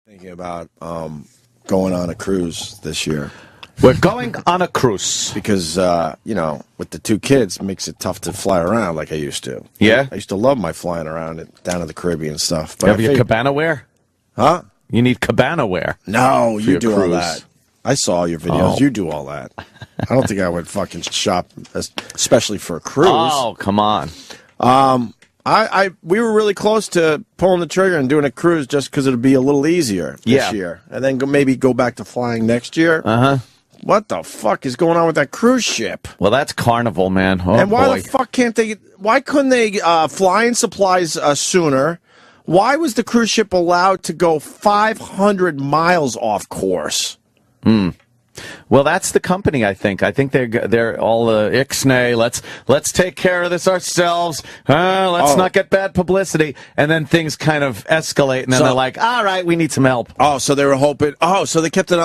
Thinking about going on a cruise this year. We're going on a cruise. Because, with the two kids, it makes it tough to fly around like I used to. Yeah? I used to love my flying around down in the Caribbean and stuff. But Have you cabana wear? Huh? You need cabana wear. No, you do all cruise. that. I saw your videos. Oh. You do all that. I don't think I would fucking shop, especially for a cruise. Oh, come on. We were really close to pulling the trigger and doing a cruise just because it would be a little easier this year, and then maybe go back to flying next year. What the fuck is going on with that cruise ship? Well, that's Carnival, man. Oh, and why boy. the fuck can't they? Why couldn't they fly in supplies sooner? Why was the cruise ship allowed to go 500 miles off course? Well, that's the company, I think. I think they're all ixnay. Let's take care of this ourselves. Let's not get bad publicity. And then things kind of escalate, and then they're like, all right, we need some help. Oh, so they were hoping. Oh, so they kept it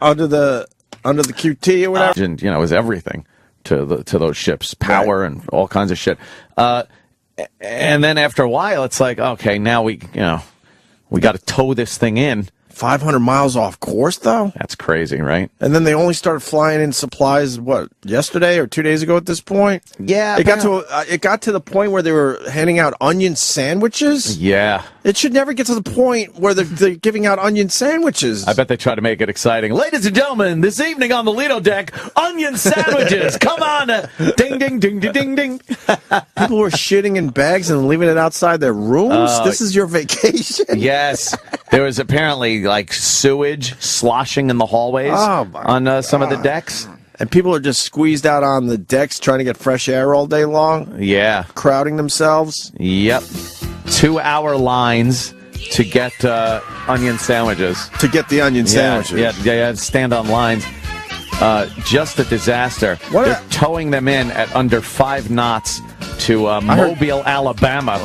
under the QT or whatever. And, it was everything to those ships, power and all kinds of shit. And then after a while, it's like, okay, now we got to tow this thing in. 500 miles off course, though? That's crazy, right? And then they only started flying in supplies, yesterday or 2 days ago at this point? Yeah. It got to the point where they were handing out onion sandwiches? Yeah. It should never get to the point where they're giving out onion sandwiches. I bet they try to make it exciting. Ladies and gentlemen, this evening on the Lido deck, onion sandwiches. Come on. Ding, ding, ding, ding, ding, ding. People were shitting in bags and leaving it outside their rooms? This is your vacation? Yes. There was apparently sewage sloshing in the hallways on some of the decks. And people are just squeezed out on the decks trying to get fresh air all day long? Yeah. Crowding themselves? Yep. 2-hour lines to get onion sandwiches. To get the onion sandwiches? Yeah, stand on lines. Just a disaster. They're towing them in at under 5 knots to Mobile, Alabama,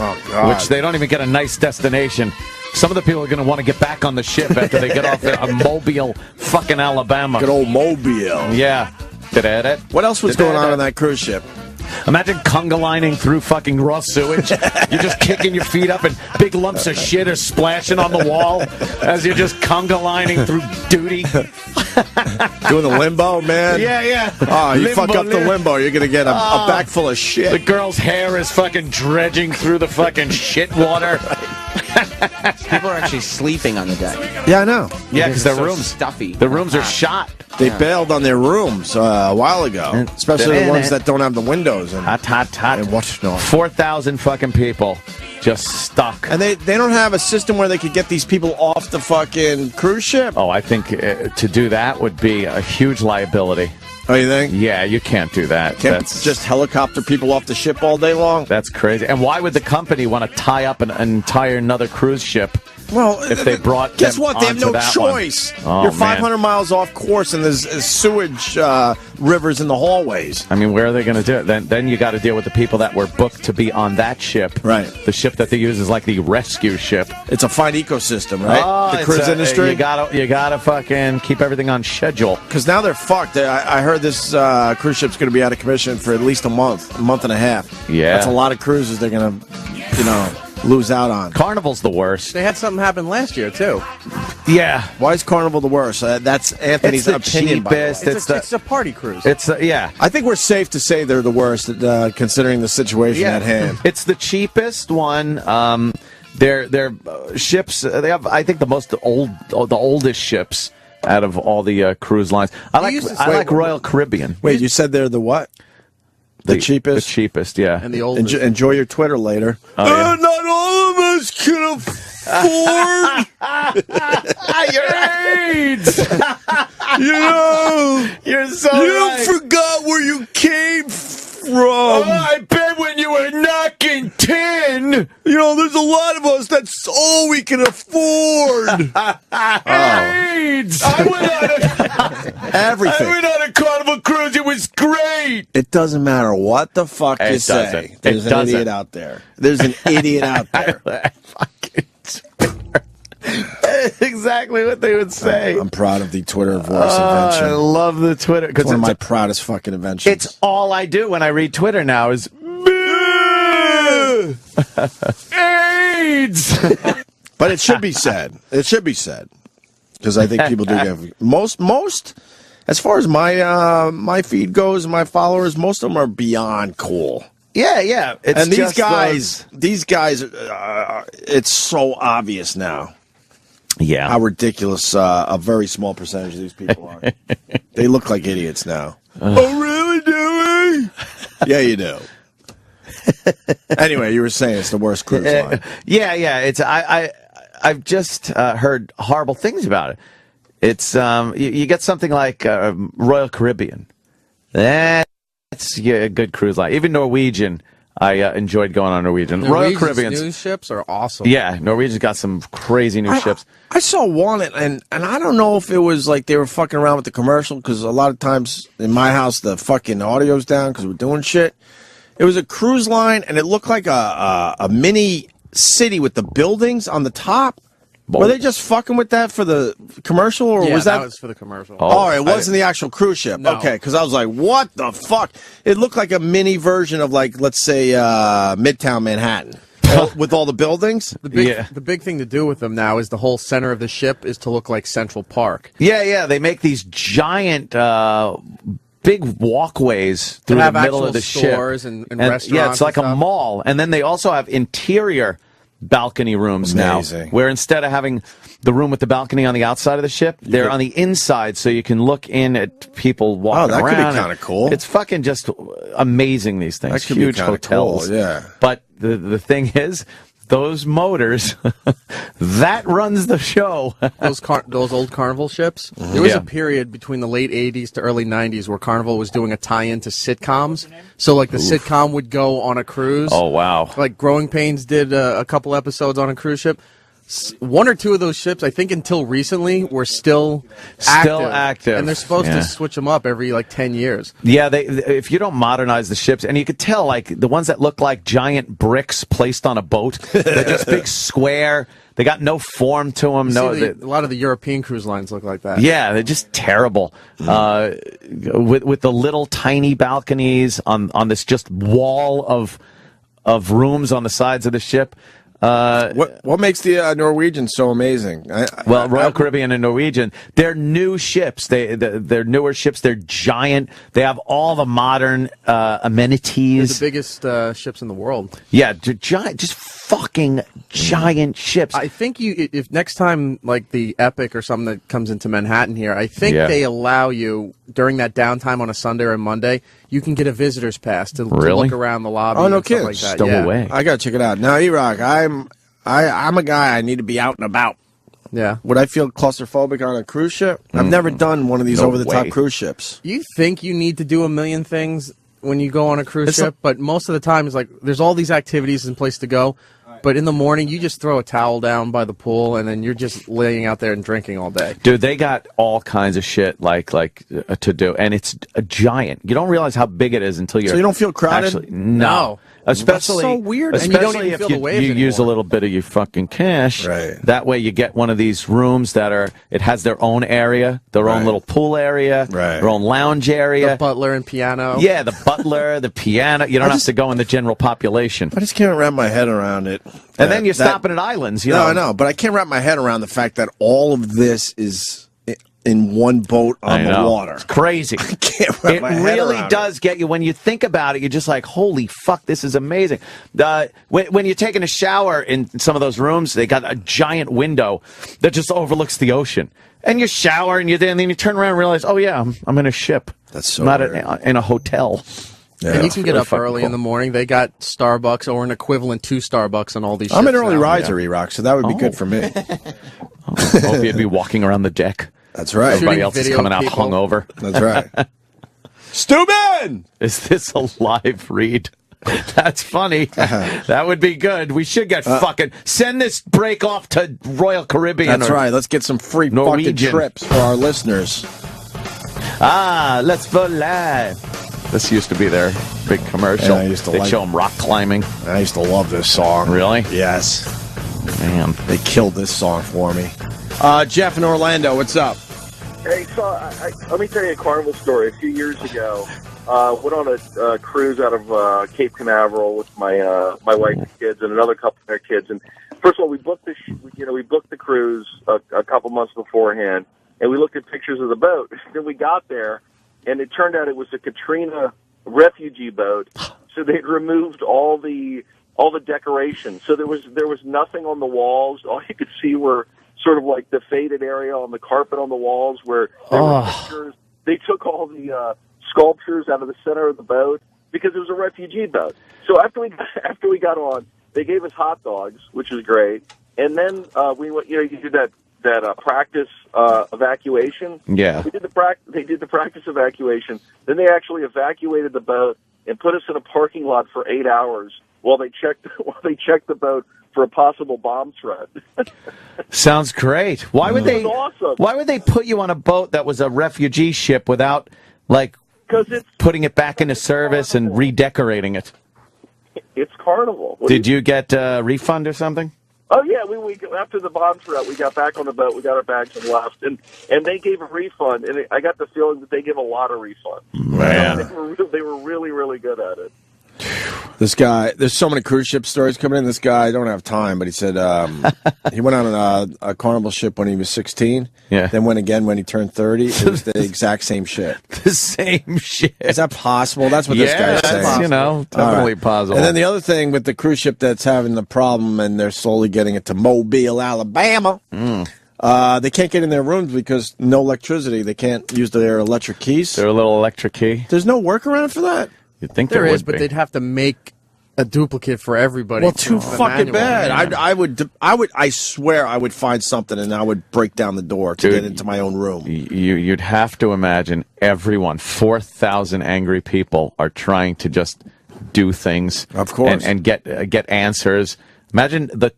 which they don't even get a nice destination. Some of the people are going to want to get back on the ship after they get off Mobile, fucking Alabama. Good old Mobile. Yeah. What else was going on that cruise ship? Imagine conga lining through fucking raw sewage. You're just kicking your feet up and big lumps of shit are splashing on the wall as you're just conga lining through duty. Doing the limbo, man? Yeah. Oh, you fuck up the limbo, you're going to get a bag full of shit. The girl's hair is fucking dredging through the fucking shit water. People are actually sleeping on the deck. Yeah, I know. Yeah, because their so rooms stuffy. The rooms are shot. They bailed on their rooms a while ago, especially the ones that don't have the windows. And, hot. And what's not. 4,000 fucking people just stuck. And they don't have a system where they could get these people off the fucking cruise ship? Oh, I think to do that would be a huge liability. Oh, you think? Yeah, you can't do that. That's just helicopter people off the ship all day long? That's crazy. And why would the company want to tie up an entire another cruise ship? Well, if they brought guess them what? They have no onto that choice. Oh, You're 500 miles off course, and there's sewage rivers in the hallways. I mean, where are they going to do it? Then you got to deal with the people that were booked to be on that ship. Right. The ship that they use is like the rescue ship. It's a fine ecosystem, right? Oh, the cruise industry. You gotta fucking keep everything on schedule. Because now they're fucked. I heard this cruise ship's going to be out of commission for at least a month and a half. Yeah. That's a lot of cruises they're going to, lose out on. Carnival's the worst. They had something happen last year, too. Yeah. Why is Carnival the worst? That's Anthony's opinion. Cheapest. It's a party cruise. Yeah. I think we're safe to say they're the worst, considering the situation at hand. It's the cheapest one. Their ships. They have, I think, the oldest ships out of all the cruise lines. I like Royal Caribbean. Wait, you said they're the what? The cheapest? The cheapest, yeah. And the oldest. Enjoy your Twitter later. Oh, yeah. Not all of us can afford. Your AIDS. You're so right. forgot where you came from. I bet when you were knocking 10. There's a lot of us. That's all we can afford. AIDS. I went on Everything. I went on a Carnival cruise. It was great. It doesn't matter what the fuck you say. There's an idiot out there. There's an idiot out there. Fucking That's exactly what they would say. I'm proud of the Twitter voice invention. I love the Twitter. It's one of my proudest fucking inventions. It's all I do when I read Twitter now is AIDS. But it should be said. It should be said. Because I think people do get most as far as my feed goes, my followers, most of them are beyond cool. Yeah. And these guys, it's so obvious now. Yeah. How ridiculous a very small percentage of these people are. They look like idiots now. Oh, really, do we? Yeah, you do. Anyway, you were saying it's the worst cruise line. Yeah. It's I've just heard horrible things about it. It's you get something like Royal Caribbean. That's a good cruise line. Even Norwegian, I enjoyed going on Norwegian. Royal Caribbean's new ships are awesome. Yeah, Norwegian's got some crazy new ships. I saw one, and I don't know if it was like they were fucking around with the commercial, because a lot of times in my house the fucking audio's down because we're doing shit. It was a cruise line, and it looked like a mini city with the buildings on the top. Were they just fucking with that for the commercial, or was that was for the commercial? Oh, it wasn't the actual cruise ship. No. Okay, because I was like, what the fuck? It looked like a mini version of, like, let's say, Midtown Manhattan. With all the buildings? The big thing to do with them now is the whole center of the ship is to look like Central Park. Yeah. They make these giant... big walkways through the middle of the ship. And restaurants. Yeah, it's like a mall. And then they also have interior balcony rooms now, where instead of having the room with the balcony on the outside of the ship, they're on the inside, so you can look in at people walking around. Oh, that could be kind of cool. It's fucking just amazing, these things. That could Huge be hotels. cool, yeah. But the thing is, those motors, that runs the show. those old Carnival ships. There was a period between the late 80s to early 90s where Carnival was doing a tie-in to sitcoms. So, like, the sitcom would go on a cruise. Oh, wow. Like, Growing Pains did a couple episodes on a cruise ship. One or two of those ships, I think until recently, were still active. And they're supposed to switch them up every, 10 years. Yeah, if you don't modernize the ships, and you could tell, the ones that look like giant bricks placed on a boat, they're just big square. They got no form to them. A lot of the European cruise lines look like that. Yeah, they're just terrible. With the little tiny balconies on this just wall of rooms on the sides of the ship. What makes the Norwegian so amazing? Royal Caribbean and Norwegian, they're new ships. They're newer ships. They're giant. They have all the modern amenities. They're the biggest ships in the world. Yeah, giant, just fucking giant ships. I think if next time, like the Epic or something that comes into Manhattan here, I think they allow you during that downtime on a Sunday or Monday, you can get a visitor's pass to look around the lobby. Oh, no and kidding. Like that. Stow away. I gotta check it out. Now, E-Rock, I'm a guy. I need to be out and about. Yeah. Would I feel claustrophobic on a cruise ship? I've never done one of these over-the-top cruise ships. You think you need to do a million things when you go on a cruise ship, but most of the time it's like there's all these activities and place to go. But in the morning, you just throw a towel down by the pool, and then you're just laying out there and drinking all day. Dude, they got all kinds of shit to do, and it's a giant. You don't realize how big it is until you're... So you don't feel crowded? Actually, no. Especially, that's so weird. Especially and you don't even if feel the waves you anymore. use a little bit of your fucking cash. Right. That way you get one of these rooms it has their own area, their own little pool area, their own lounge area. The butler and piano. Yeah, the butler, the piano. You don't have to go in the general population. I just can't wrap my head around it. And then you're stopping at islands. No, I know, but I can't wrap my head around the fact that all of this is in one boat on the water. It's crazy. I can't wrap my head around it. It really does get you. When you think about it, you're just like, holy fuck, this is amazing. When you're taking a shower in some of those rooms, they got a giant window that just overlooks the ocean. And you shower, and then you turn around and realize, oh, yeah, I'm in a ship. That's so not weird. in a hotel. Yeah, and you can get up early in the morning. They got Starbucks or an equivalent to Starbucks on all these ships. I'm an early riser, E-Rock, so that would be good for me. Hope you'd be walking around the deck. That's right. Everybody else is coming out hungover. That's right. Stupid! Is this a live read? That's funny. That would be good. We should get fucking... Send this break off to Royal Caribbean. That's right. Let's get some free fucking trips for our listeners. Let's go live. This used to be their big commercial. Yeah, They'd show them rock climbing. I used to love this song. Really? Yes. Man. They killed this song for me. Jeff in Orlando, what's up? Hey, so let me tell you a Carnival story. A few years ago, went on a cruise out of Cape Canaveral with my wife and kids and another couple of their kids. And first of all, we booked we booked the cruise a couple months beforehand, and we looked at pictures of the boat. Then we got there, and it turned out it was a Katrina refugee boat. So they'd removed all the decorations. So there was nothing on the walls. All you could see were sort of like the faded area on the carpet on the walls where there were pictures. They took all the sculptures out of the center of the boat because it was a refugee boat. So after we got on, they gave us hot dogs, which was great, and then we went. You did that practice evacuation. Yeah, They did the practice evacuation. Then they actually evacuated the boat and put us in a parking lot for 8 hours while they checked the boat for a possible bomb threat. Sounds great. Why would they? Awesome. Why would they put you on a boat that was a refugee ship without putting it back into service and redecorating it? It's Carnival. Did you get a refund or something? Oh yeah, we after the bomb threat, we got back on the boat, we got our bags and left, and they gave a refund, and I got the feeling that they give a lot of refunds. Man, they were really, really good at it. This guy, there's so many cruise ship stories coming in. This guy, I don't have time, but he said he went on a Carnival ship when he was 16. Yeah. Then went again when he turned 30. It was the exact same shit. the same shit. Is that possible? That's what this guy's that's, saying. Definitely possible. And then the other thing with the cruise ship that's having the problem, and they're slowly getting it to Mobile, Alabama. They can't get in their rooms because no electricity. They can't use their electric keys. Their little electric key. There's no workaround for that. You'd think There is, would but be. they'd have to make a duplicate for everybody. Well, too The fucking manual. bad. I swear I would find something and I would break down the door to get into my own room. You'd have to imagine everyone, 4,000 angry people are trying to just do things. Of course. And get answers. Imagine the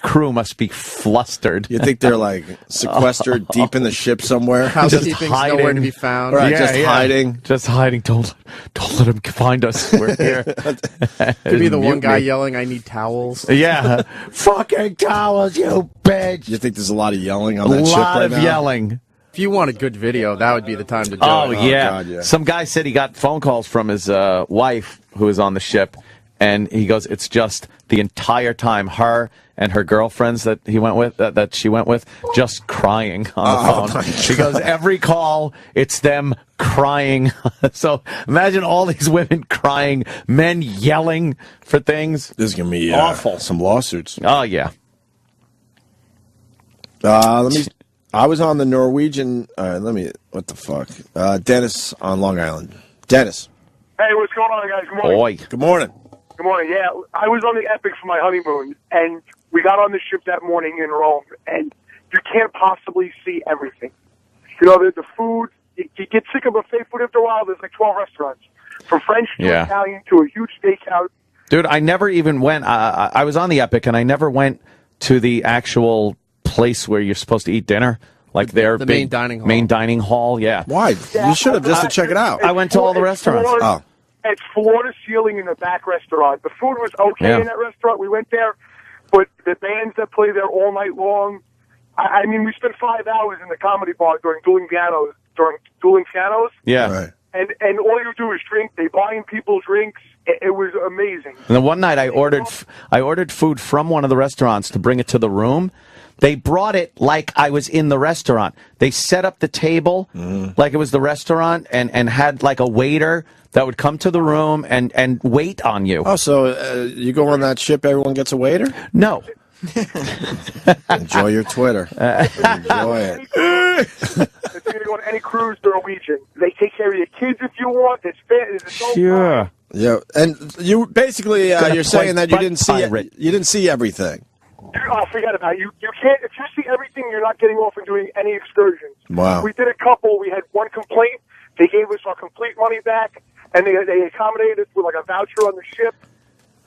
crew must be flustered. You think they're like sequestered deep in the ship somewhere? Housekeeping's nowhere to be found. Right, hiding. Just hiding. Don't let them find us. We're here. Could be the one guy yelling, "I need towels." Yeah. Fucking towels, you bitch. You think there's a lot of yelling on A that ship lot right of now? If yelling. you want a good video, that would be the time to do Oh, it. yeah. God, yeah. Some guy said he got phone calls from his wife who was on the ship, and he goes, it's just the entire time her and her girlfriends that he went with, that she went with, just crying on the phone. He goes, every call, it's them crying. So imagine all these women crying, men yelling for things. This is going to be awful. Some lawsuits. Oh, yeah. I was on the Norwegian. What the fuck? Dennis on Long Island. Dennis. Hey, what's going on, guys? Good morning. Boy. Good morning. Good morning. Yeah, I was on the Epic for my honeymoon, and we got on the ship that morning in Rome, and you can't possibly see everything. You know, the food, you get sick of buffet food after a while. There's like 12 restaurants, from French to Italian to a huge steakhouse. Dude, I never even went. I was on the Epic, and I never went to the actual place where you're supposed to eat dinner. Like their the big main dining hall. Yeah. Why? You should have just to check it out. I went to all the restaurants. Oh. It's floor to ceiling in the back restaurant. The food was okay in that restaurant. We went there, but the bands that play there all night long. I mean, we spent 5 hours in the comedy bar during dueling pianos. Yeah. Right. And all you do is drink. They buy in people drinks. It was amazing. And then one night I ordered food from one of the restaurants to bring it to the room. They brought it like I was in the restaurant. They set up the table like it was the restaurant and had like a waiter that would come to the room and wait on you. Oh, so you go on that ship, everyone gets a waiter? No. Enjoy your Twitter. Enjoy it. If you're going to go on any cruise, Norwegian, they take care of your kids if you want. It's so fun. Yeah, and you basically you're saying that you didn't see everything. Oh, forget about it. You can't. If you see everything, you're not getting off and doing any excursions. Wow. We did a couple. We had one complaint. They gave us our complete money back, and they accommodated us with like a voucher on the ship.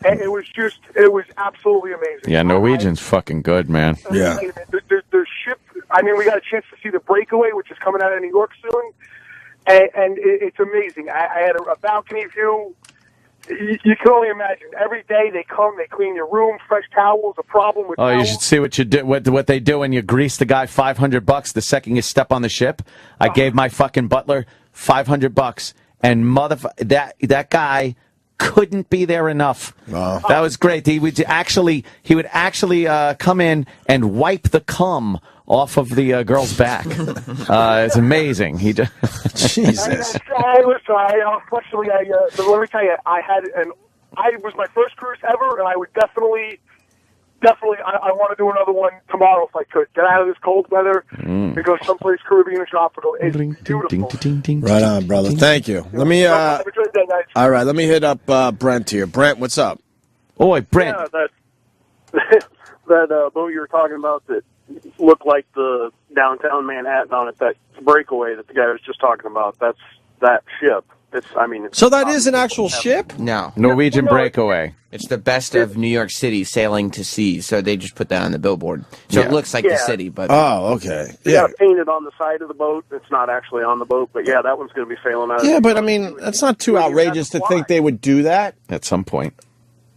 And it was absolutely amazing. Yeah, Norwegian's fucking good, man. Yeah. The ship. I mean, we got a chance to see the Breakaway, which is coming out of New York soon, and it's amazing. I had a balcony view. You can only imagine. Every day they come, they clean your room, fresh towels. A problem with towels. You should see what you do. What they do when you grease the guy $500 the second you step on the ship. I gave my fucking butler $500, and that guy couldn't be there enough. Wow. That was great. He would actually come in and wipe the cum off of the girl's back. It's amazing. He just Jesus. Unfortunately, let me tell you, it was my first cruise ever, and I would definitely, I want to do another one tomorrow if I could. Get out of this cold weather and go someplace Caribbean or tropical. It's beautiful. Right on, brother. Thank you. Let me. Have a good day, guys. All right, let me hit up Brent here. Brent, what's up? Boy, Brent. Yeah, that boat you were talking about that looked like the downtown Manhattan on it, that breakaway that the guy was just talking about. That's that ship. So that is an actual ship? No. Norwegian breakaway. It's the best of New York City sailing to sea, so they just put that on the billboard. So it looks like the city, but... Oh, okay. Yeah, painted on the side of the boat. It's not actually on the boat, but yeah, that one's going to be sailing out. Yeah, but I mean, that's not too outrageous to think they would do that. At some point.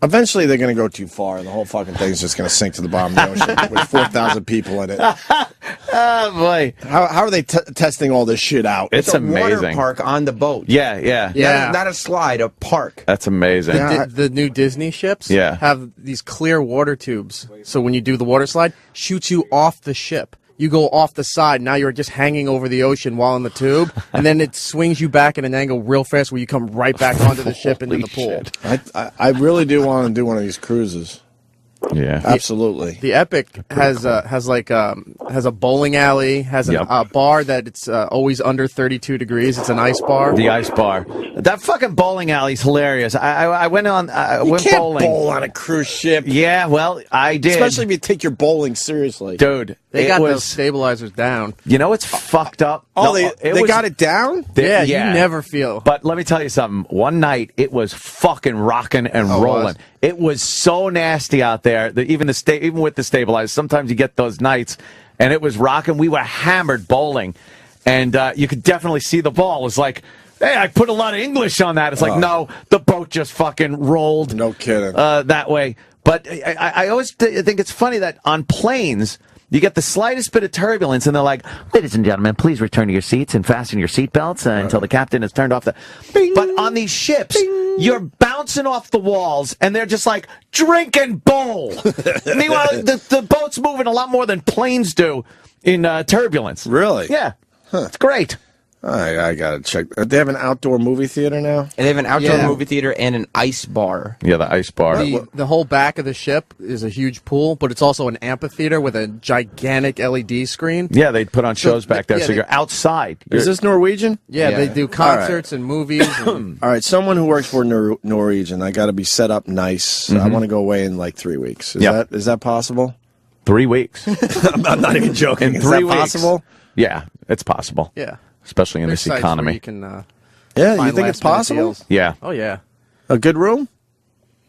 Eventually, they're going to go too far, and the whole fucking thing's just going to sink to the bottom of the ocean with 4,000 people in it. Oh, boy. How are they testing all this shit out? It's a amazing. water park on the boat. Yeah. Not a slide, a park. That's amazing. The new Disney ships have these clear water tubes. So when you do the water slide, shoots you off the ship. You go off the side. Now you're just hanging over the ocean while in the tube, and then it swings you back in an angle real fast where you come right back onto the ship into the pool. I really do want to do one of these cruises. Yeah, absolutely. The Epic has a bowling alley, has a bar that it's always under 32 degrees. It's an ice bar. The ice bar. That fucking bowling alley's hilarious. I went on. You went can't bowling. bowl on a cruise ship. Yeah, well, I did. Especially if you take your bowling seriously, dude. They got those stabilizers down. You know what's fucked up? Oh, they got it down? Yeah, you never feel. But let me tell you something. One night, it was fucking rocking and rolling. It was so nasty out there that even with the stabilizers, sometimes you get those nights, and it was rocking. We were hammered bowling, and you could definitely see the ball. It was like, hey, I put a lot of English on that. It's like, no, the boat just fucking rolled. No kidding. That way. But I always think it's funny that on planes, you get the slightest bit of turbulence, and they're like, ladies and gentlemen, please return to your seats and fasten your seatbelts until the captain has turned off the... Bing, but on these ships, you're bouncing off the walls, and they're just like, drink and bowl. Meanwhile, the boat's moving a lot more than planes do in turbulence. Really? Yeah. It's great. I gotta check. They have an outdoor movie theater now? And they have an outdoor movie theater and an ice bar. Yeah, the ice bar. The whole back of the ship is a huge pool, but it's also an amphitheater with a gigantic LED screen. Yeah, they put on shows back there, so you're outside. Is this Norwegian? Yeah, they do concerts and movies. And all right, someone who works for Norwegian, I got to be set up nice. I want to go away in like 3 weeks. Is that possible? 3 weeks. I'm not even joking. In 3 weeks. Possible? Yeah, it's possible. Yeah. Especially in There's this sites economy. where you can, you think it's possible? deals. Yeah. Oh, yeah. A good room?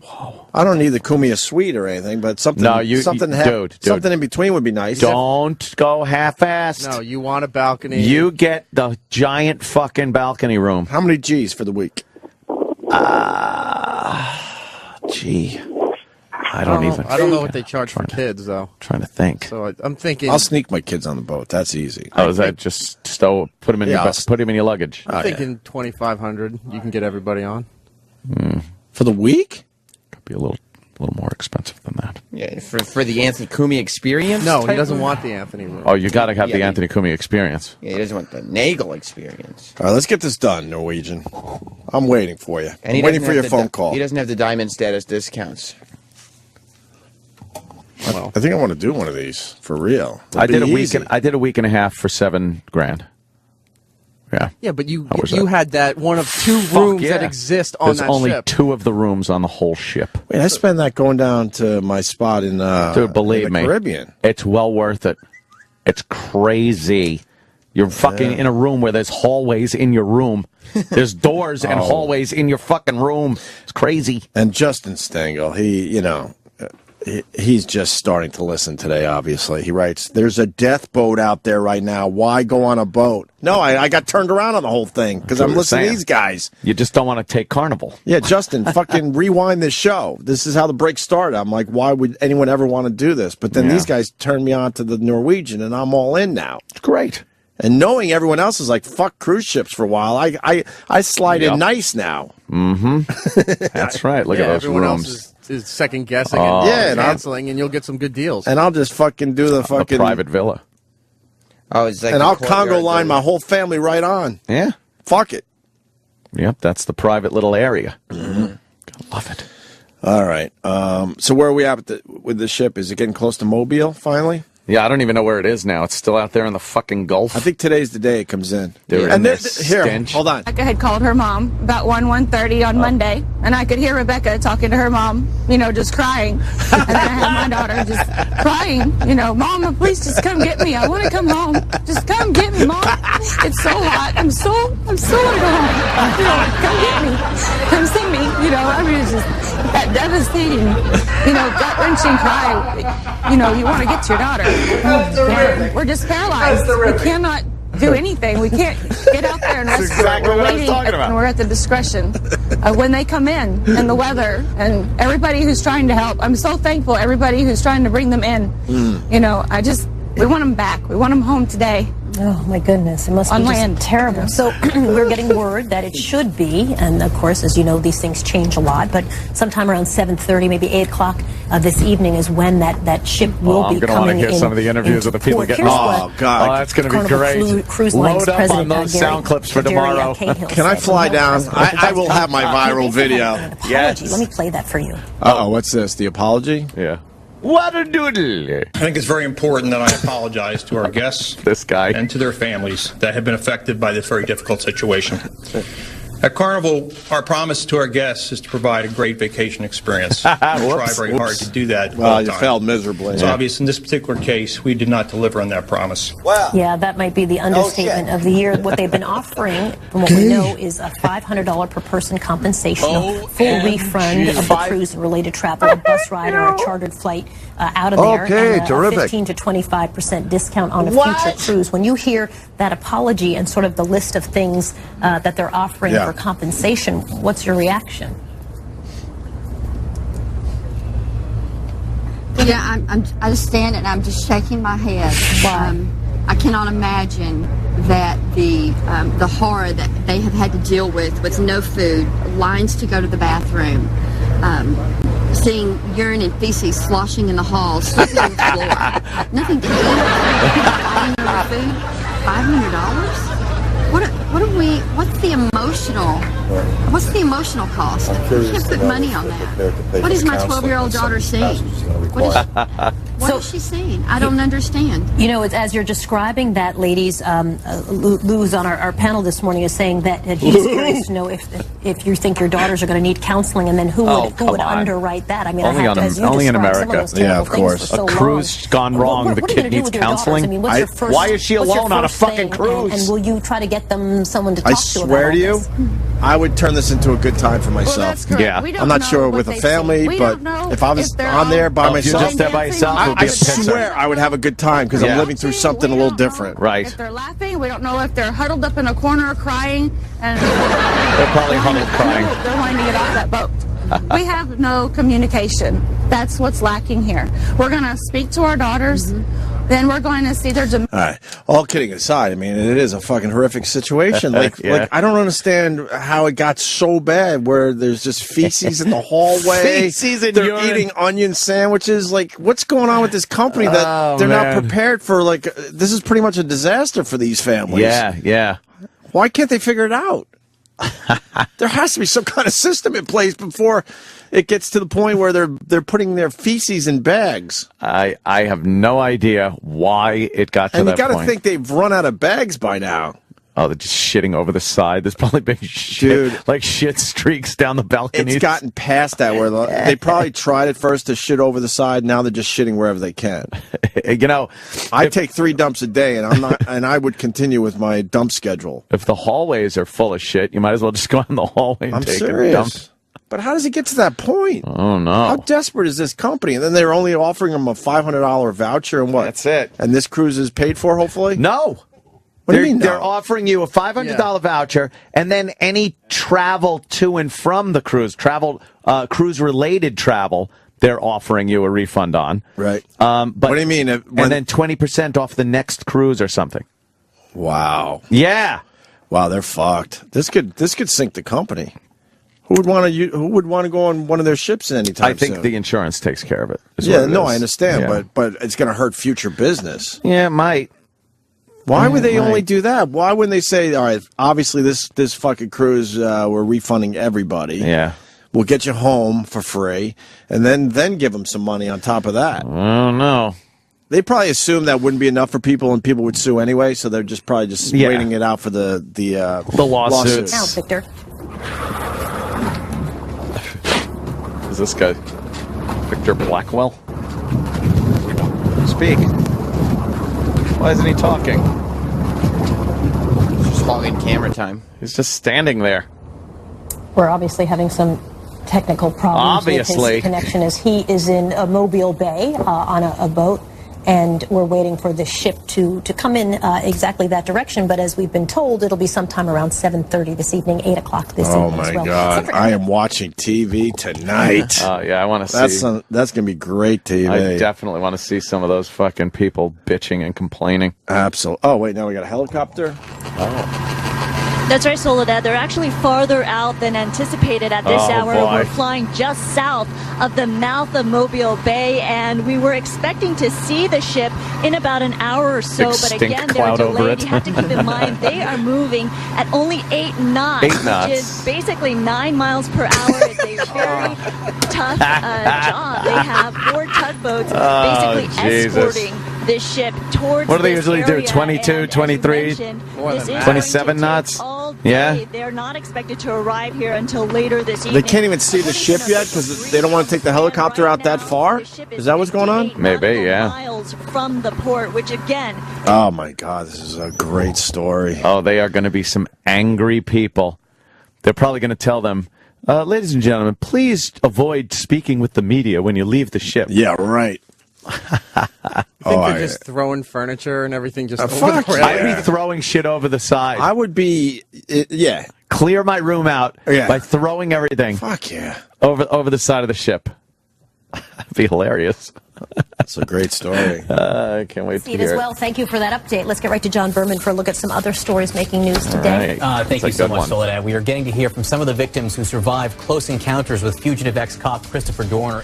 Whoa. I don't need the Kumia suite or anything, but something something in between would be nice. Don't go half-assed. No, you want a balcony. You get the giant fucking balcony room. How many G's for the week? Gee. I don't know what they charge for kids, though. Trying to think. So I'm thinking. I'll sneak my kids on the boat. That's easy. Oh, is that just put them in your luggage? I'm thinking 2,500. You can get everybody on. For the week? Could be a little more expensive than that. Yeah, for the Anthony Cumia experience. No, he doesn't want the Anthony room. Oh, you got to have the Anthony Cumia experience. Yeah, he doesn't want the Nagel experience. All right, let's get this done, Norwegian. I'm waiting for you. And I'm waiting for your phone call. He doesn't have the diamond status discounts. Well, I think I want to do one of these for real. I did a week and a half for $7,000. Yeah. Yeah, but you had that one of two rooms that exist on There's that only ship. 2 of the rooms on the whole ship. Wait, I spent that going down to my spot in Dude, believe in the me, Caribbean. It's well worth it. It's crazy. You're fucking in a room where there's hallways in your room. There's doors and hallways in your fucking room. It's crazy. And Justin Stengel, he's just starting to listen today, obviously. He writes, there's a death boat out there right now. Why go on a boat? No, I got turned around on the whole thing because I'm listening to these guys. You just don't want to take Carnival. Yeah, Justin, fucking rewind this show. This is how the break started. I'm like, why would anyone ever want to do this? But then these guys turned me on to the Norwegian, and I'm all in now. It's great. And knowing everyone else is like, fuck cruise ships for a while, I slide in nice now. Mm-hmm. That's right. Look at those everyone rooms. else is second guessing and and canceling, and you'll get some good deals. And I'll just fucking do the fucking a private villa. Oh, it's like and I'll Congo line my whole family right on. Yeah. Fuck it. Yep, that's the private little area. Love it. All right. So where are we at with the ship? Is it getting close to Mobile finally? Yeah, I don't even know where it is now. It's still out there in the fucking Gulf. I think today's the day it comes in. Dude, and here, hold on. Rebecca had called her mom about 1:30 on Monday, and I could hear Rebecca talking to her mom, just crying. And then I had my daughter just crying, Mama, please just come get me. I want to come home. Just come get me, Mom. It's so hot. I'm so want to go home. Come get me. Come see me. It's just that devastating, gut-wrenching cry. You want to get to your daughter. We're just paralyzed. We cannot do anything. We can't get out there and rescue. Exactly We're what I was waiting, talking about. and we're at the discretion when they come in, and the weather, and everybody who's trying to help. I'm so thankful. Everybody who's trying to bring them in. We want them back. We want them home today. Oh, my goodness. It must be just terrible. So we're getting word that it should be, and of course, as you know, these things change a lot, but sometime around 7:30, maybe 8 o'clock this evening is when that ship will be coming in. I'm going to want to hear some of the interviews of the people getting Oh, God. Oh, that's going to be great. Cruise Line's Load up president, on those Gary- sound clips for Gary, tomorrow. Cahill Can I said, fly down? I will have my viral They said video. an apology. Yes. Let me play that for you. Uh-oh, what's this? The apology? Yeah. What a doodle. I think it's very important that I apologize to our guests This guy. and to their families that have been affected by this very difficult situation. At Carnival, our promise to our guests is to provide a great vacation experience. We try very hard to do that all Well, the you time. failed miserably. It's obvious in this particular case, we did not deliver on that promise. Yeah, that might be the understatement of the year. What they've been offering, from what we know, is a $500 per person compensation, a full refund of the cruise and related travel, a bus ride or a chartered flight out of there, Okay, and a terrific. 15 to 25% discount on a future cruise. When you hear that apology and sort of the list of things that they're offering for compensation, what's your reaction? Yeah, I just stand and I'm just shaking my head. I cannot imagine that the horror that they have had to deal with no food, lines to go to the bathroom, seeing urine and feces sloshing in the halls, sleeping on the floor, nothing to eat, buying no food, $500. What's the emotional cost? You can't put money on that. What is my 12-year-old daughter seeing? What is she seeing? I don't understand. As you're describing that, ladies, Lou's on our panel this morning is saying that he's curious to know if you think your daughters are going to need counseling, and then who would underwrite that? I mean, only in America. Yeah, of course. A cruise gone wrong, the kid needs counseling. I mean, what's your first, why is she alone on a fucking cruise? And will you try to get them someone to talk to? I swear to you, I would turn this into a good time for myself. Well, that's correct. Yeah. We don't I'm not know sure what with a they family, see. We but don't know if I was they're on there by all myself, just there by yourself, it would I be a pisser. swear I would have a good time because I'm living through something a little different. Right. If they're laughing, we don't know if they're huddled up in a corner crying. And They're probably huddled crying. They're wanting to get off that boat. We have no communication. That's what's lacking here. We're going to speak to our daughters. Then we're going to see their All right. All kidding aside, I mean, it is a fucking horrific situation. Like I don't understand how it got so bad where there's just feces in the hallway. Feces and They're urine. eating onion sandwiches. Like, what's going on with this company that they're not prepared for? Like, this is pretty much a disaster for these families. Yeah. Why can't they figure it out? There has to be some kind of system in place before it gets to the point where they're putting their feces in bags. I have no idea why it got to And that you got to point. think they've run out of bags by now. Oh, they're just shitting over the side. There's probably been shit streaks down the balcony. It's gotten past that where they probably tried at first to shit over the side. Now they're just shitting wherever they can. I take 3 dumps a day, and I would continue with my dump schedule. If the hallways are full of shit, you might as well just go in the hallway and I'm take serious. a dump. But how does it get to that point? Oh, no. How desperate is this company? And then they're only offering them a $500 voucher, and what? That's it. And this cruise is paid for, hopefully? No. What do you mean, no? They're offering you a $500 voucher, and then any travel to and from the cruise, cruise-related travel, they're offering you a refund on. Right. But what do you mean? And then 20% off the next cruise or something. Wow. Yeah. Wow, they're fucked. This could sink the company. Who would want to go on one of their ships anytime I think soon? the insurance takes care of it. Yeah, no, I understand, but it's going to hurt future business. Yeah, it might. Why would they only do that? Why wouldn't they say, all right, obviously this fucking cruise, we're refunding everybody. Yeah. We'll get you home for free, and then give them some money on top of that. I don't know. They probably assumed that wouldn't be enough for people, and people would sue anyway, so they're probably waiting it out for the lawsuits. Now, Victor. Is this guy Victor Blackwell? Speak. Why isn't he talking? Just hogging camera time. He's just standing there. We're obviously having some technical problems with his connection as he is in Mobile Bay on a boat. And we're waiting for the ship to come in exactly that direction. But as we've been told, it'll be sometime around 7:30 this evening, 8 o'clock this evening. Oh, my as well. God. I am watching TV tonight. Oh, yeah, I want to see. That's going to be great TV. I definitely want to see some of those fucking people bitching and complaining. Absolutely. Oh, wait, now we got a helicopter? Oh. That's right, Soledad. They're actually farther out than anticipated at this hour. Boy. We're flying just south of the mouth of Mobile Bay, and we were expecting to see the ship in about an hour or so. Big but again, they're delayed. You have to keep in mind they are moving at only 8 knots, which is basically 9 miles per hour. It's a very tough job. They have 4 tugboats basically escorting this ship towards what do they this usually do? area. 22, 23, 27 knots? Yeah. They're not expected to arrive here until later this evening. They can't even see the ship yet because they don't want to take the helicopter out that far? Is that what's going on? Maybe, yeah. Miles from the port, which again... Oh, my God. This is a great story. Oh, they are going to be some angry people. They're probably going to tell them, ladies and gentlemen, please avoid speaking with the media when you leave the ship. Yeah, right. I think they're just throwing furniture and everything just over fuck the rail. I'd be throwing shit over the side. I would be, yeah. Clear my room out by throwing everything. Fuck yeah. Over the side of the ship. That'd be hilarious. That's a great story. I can't wait to See hear it as it. well. Thank you for that update. Let's get right to John Berman for a look at some other stories making news today. Thank you so much, Soledad. We are getting to hear from some of the victims who survived close encounters with fugitive ex-cop Christopher Dorner.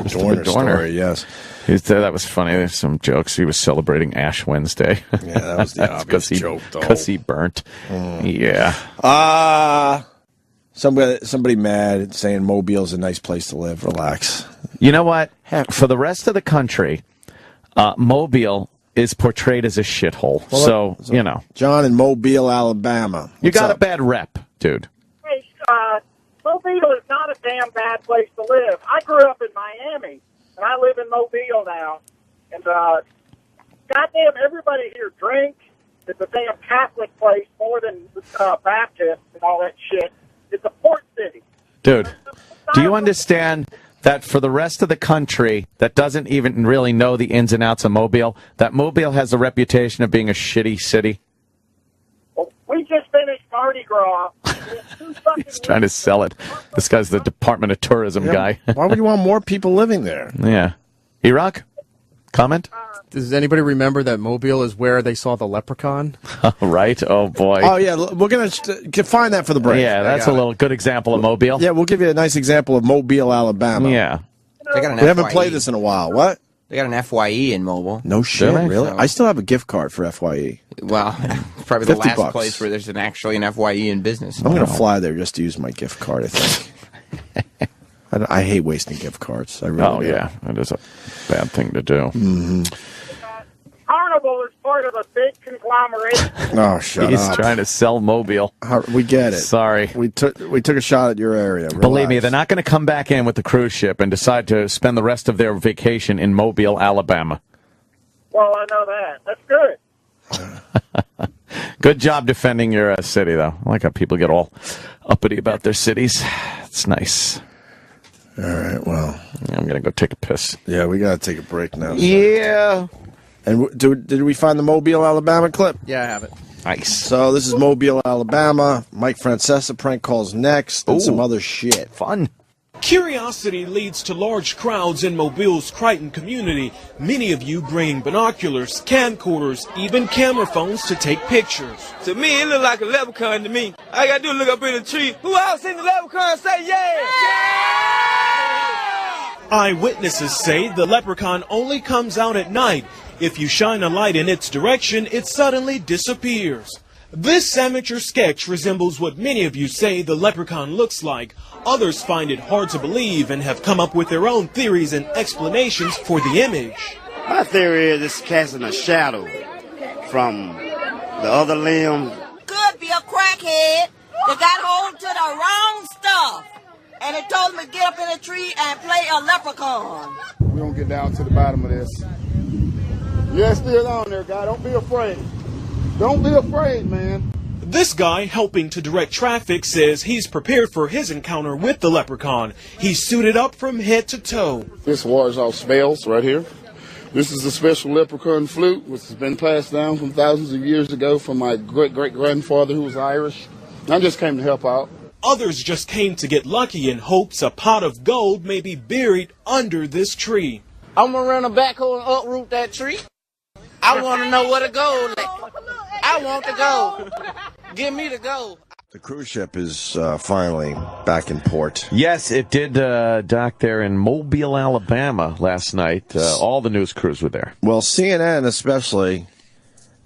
Dorner story, yes. That was funny. There's some jokes. He was celebrating Ash Wednesday. Yeah, that was the obvious joke, though. Because he burnt. Yeah. Somebody mad saying Mobile's a nice place to live. Relax. You know what? For the rest of the country, Mobile is portrayed as a shithole. Well, so, you know. John in Mobile, Alabama. You got a bad rep, dude. Hey, Mobile is not a damn bad place to live. I grew up in Miami, and I live in Mobile now. And goddamn, everybody here drinks. It's a damn Catholic place more than Baptist and all that shit. It's a port city. Dude, do you understand that for the rest of the country that doesn't even really know the ins and outs of Mobile, that Mobile has a reputation of being a shitty city? Well, we just finished Mardi Gras. He's trying to sell it. This guy's the Department of Tourism guy. Why would you want more people living there? Yeah. Iraq? Comment? Does anybody remember that Mobile is where they saw the leprechaun? Right? Oh, boy. Oh, yeah. We're going to find that for the break. Yeah, that's a little good example of Mobile. Yeah, we'll give you a nice example of Mobile, Alabama. Yeah. They got an We haven't FYE. played this in a while. What? They got an FYE in Mobile. No shit, they? really? So- I still have a gift card for FYE. Well, it's probably the last $50. place where there's actually an FYE in business. I'm going to fly there just to use my gift card, I think. I hate wasting gift cards. I really do. Yeah. That is a bad thing to do. Mm-hmm. Carnival is part of a big conglomerate. Oh, shut He's up. trying to sell Mobile. We get it. Sorry. We took a shot at your area. Believe me, they're not going to come back in with the cruise ship and decide to spend the rest of their vacation in Mobile, Alabama. Well, I know that. That's good. Good job defending your city, though. I like how people get all uppity about their cities. It's nice. All right, well. Yeah, I'm going to go take a piss. Yeah, we got to take a break now. Yeah. And did we find the Mobile, Alabama clip? Yeah, I have it. Nice. So this is Mobile, Alabama. Mike Francesa prank calls next and some other shit. Fun. Curiosity leads to large crowds in Mobile's Crichton community, many of you bringing binoculars, camcorders, even camera phones to take pictures. To me, it looked like a leprechaun to me. All I gotta do is look up in the tree. Who else seen the leprechaun say yeah? Eyewitnesses say the leprechaun only comes out at night. If you shine a light in its direction, it suddenly disappears. This amateur sketch resembles what many of you say the leprechaun looks like. Others find it hard to believe and have come up with their own theories and explanations for the image. My theory is it's casting a shadow from the other limb. Could be a crackhead that got hold to the wrong stuff. And it told him to get up in a tree and play a leprechaun. We're going to get down to the bottom of this. Yeah, it's still on there, guy. Don't be afraid. Don't be afraid, man. This guy helping to direct traffic says he's prepared for his encounter with the leprechaun. He's suited up from head to toe. This wars off spells right here. This is a special leprechaun flute, which has been passed down from thousands of years ago from my great-great-grandfather who was Irish. I just came to help out. Others just came to get lucky in hopes a pot of gold may be buried under this tree. I'm going to run a backhoe and uproot that tree. I want to know where the gold is. I want the gold. Give me the gold. The cruise ship is finally back in port. Yes, it did dock there in Mobile, Alabama last night. All the news crews were there. Well, CNN especially,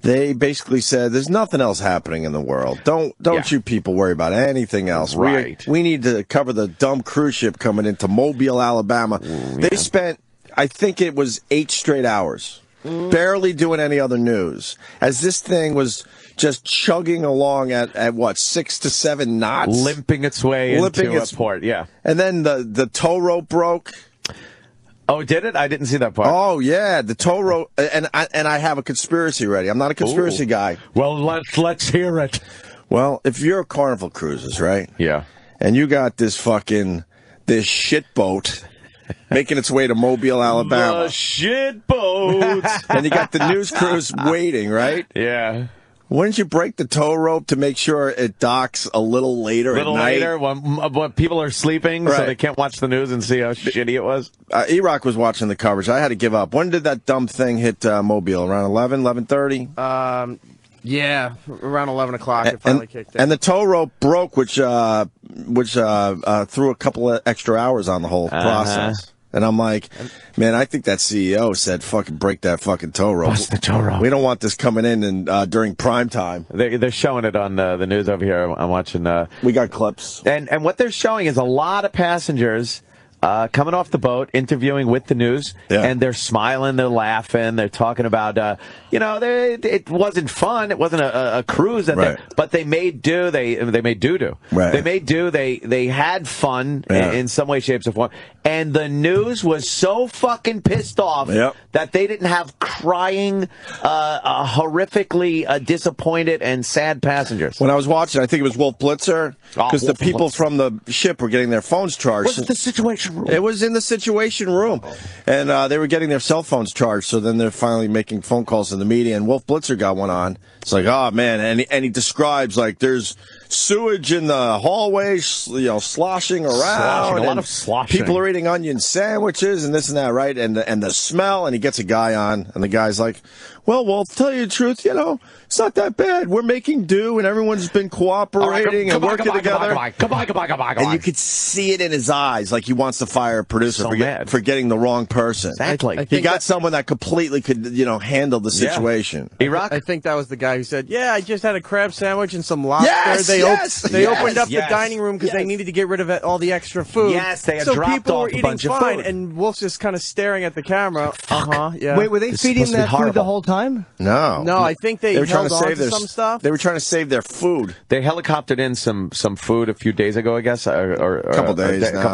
they basically said there's nothing else happening in the world. Don't you people worry about anything else. Right. We need to cover the dumb cruise ship coming into Mobile, Alabama. They spent, I think it was 8 straight hours. Barely doing any other news, as this thing was just chugging along at what, 6 to 7 knots, limping its way into a port. Yeah, and then the tow rope broke. Oh, did it? I didn't see that part. Oh yeah, the tow rope, and I have a conspiracy ready. I'm not a conspiracy guy. Well, let's hear it. Well, if you're Carnival Cruises, right? Yeah, and you got this shit boat making its way to Mobile, Alabama. The shit boat. And you got the news crews waiting, right? Yeah. Wouldn't you break the tow rope to make sure it docks a little later at night? When people are sleeping, so they can't watch the news and see how shitty it was? E-Rock was watching the coverage. I had to give up. When did that dumb thing hit Mobile? Around 11:30? Yeah, around 11 o'clock it finally kicked in. And the tow rope broke, which threw a couple of extra hours on the whole process. And I'm like, man, I think that CEO said, fucking break that fucking tow rope. Bust the tow rope. We don't want this coming in and during prime time. They're showing it on the news over here. I'm watching. We got clips. And what they're showing is a lot of passengers coming off the boat, interviewing with the news, and they're smiling, they're laughing, they're talking about, it wasn't fun, it wasn't a cruise, but they made do, they made doo-doo. Right. They made do, they had fun in some way, shapes, or form, and the news was so fucking pissed off that they didn't have crying, horrifically disappointed and sad passengers. When I was watching, I think it was Wolf Blitzer, because the people from the ship were getting their phones charged. What's the situation room? It was in the situation room, and they were getting their cell phones charged, so then they're finally making phone calls to the media, and Wolf Blitzer got one on. It's like, oh, man, and he describes, like, there's sewage in the hallways, sloshing around. A lot of sloshing. People are eating onion sandwiches and this and that, right? And the smell, and he gets a guy on, and the guy's like, well, Wolf, to tell you the truth, it's not that bad. We're making do, and everyone's been cooperating and working together. And you could see it in his eyes, like he wants to fire a producer for getting the wrong person. Exactly. He got someone that completely could, handle the situation. I think that was the guy who said, "Yeah, I just had a crab sandwich and some lobster." They opened up the dining room because they needed to get rid of all the extra food. Yes, they had so dropped people off were a eating bunch of fine, food. and Wolf's just kind of staring at the camera. Yeah. Wait, were they feeding that food the whole time? No. No, I think they were trying held to on save to some stuff. They were trying to save their food. They helicoptered in some food a few days ago, I guess, or a couple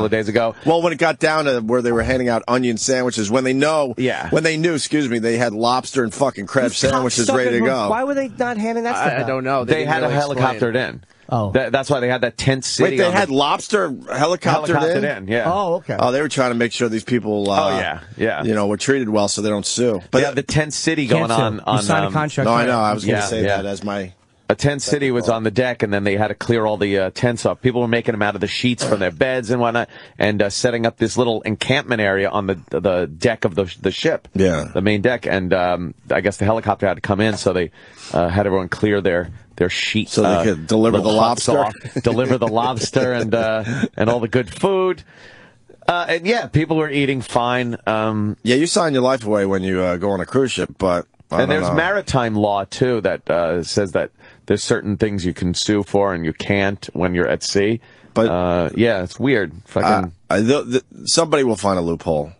of days ago. Well, when it got down to where they were handing out onion sandwiches, when they knew, they had lobster and fucking crab sandwiches ready to go. Why were they not handing that stuff out? I don't know. They had a helicoptered in. Oh, that's why they had that tent city. Wait, they had lobster helicoptered in? Yeah. Oh, okay. Oh, they were trying to make sure these people, were treated well so they don't sue. But they have the tent city going on. You signed a contract. No, I know. I was going to say that as my A tent city was on the deck, and then they had to clear all the tents off. People were making them out of the sheets from their beds and whatnot, and setting up this little encampment area on the deck of the ship, the main deck. And I guess the helicopter had to come in, so they had everyone clear their sheets so they could deliver the lobster, deliver the lobster, and all the good food. And yeah, people were eating fine. Yeah, you sign your life away when you go on a cruise ship, but. And there's maritime law, too, that says that there's certain things you can sue for and you can't when you're at sea. But yeah, it's weird. Somebody will find a loophole.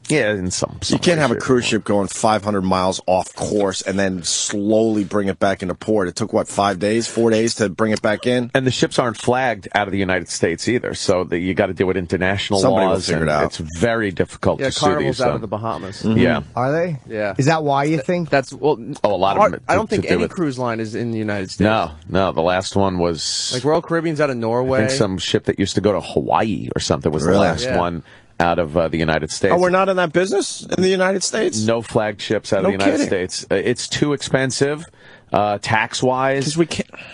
Yeah, in some you can't have a cruise ship going 500 miles off course and then slowly bring it back into port. It took, 4 days to bring it back in? And the ships aren't flagged out of the United States either, so you got to deal with international Somebody laws. Will figure it out. It's very difficult to sue Carnival's these. out of the Bahamas. Mm-hmm. Yeah. Are they? Yeah. Is that why you think? That's a lot of them. I don't think any cruise line is in the United States. No. The last one was like Royal Caribbean's out of Norway. I think some ship that used to go to Hawaii or something was the last one out of the United States. Oh, we're not in that business in the United States? No flagged ships out of the United States. It's too expensive. Tax-wise,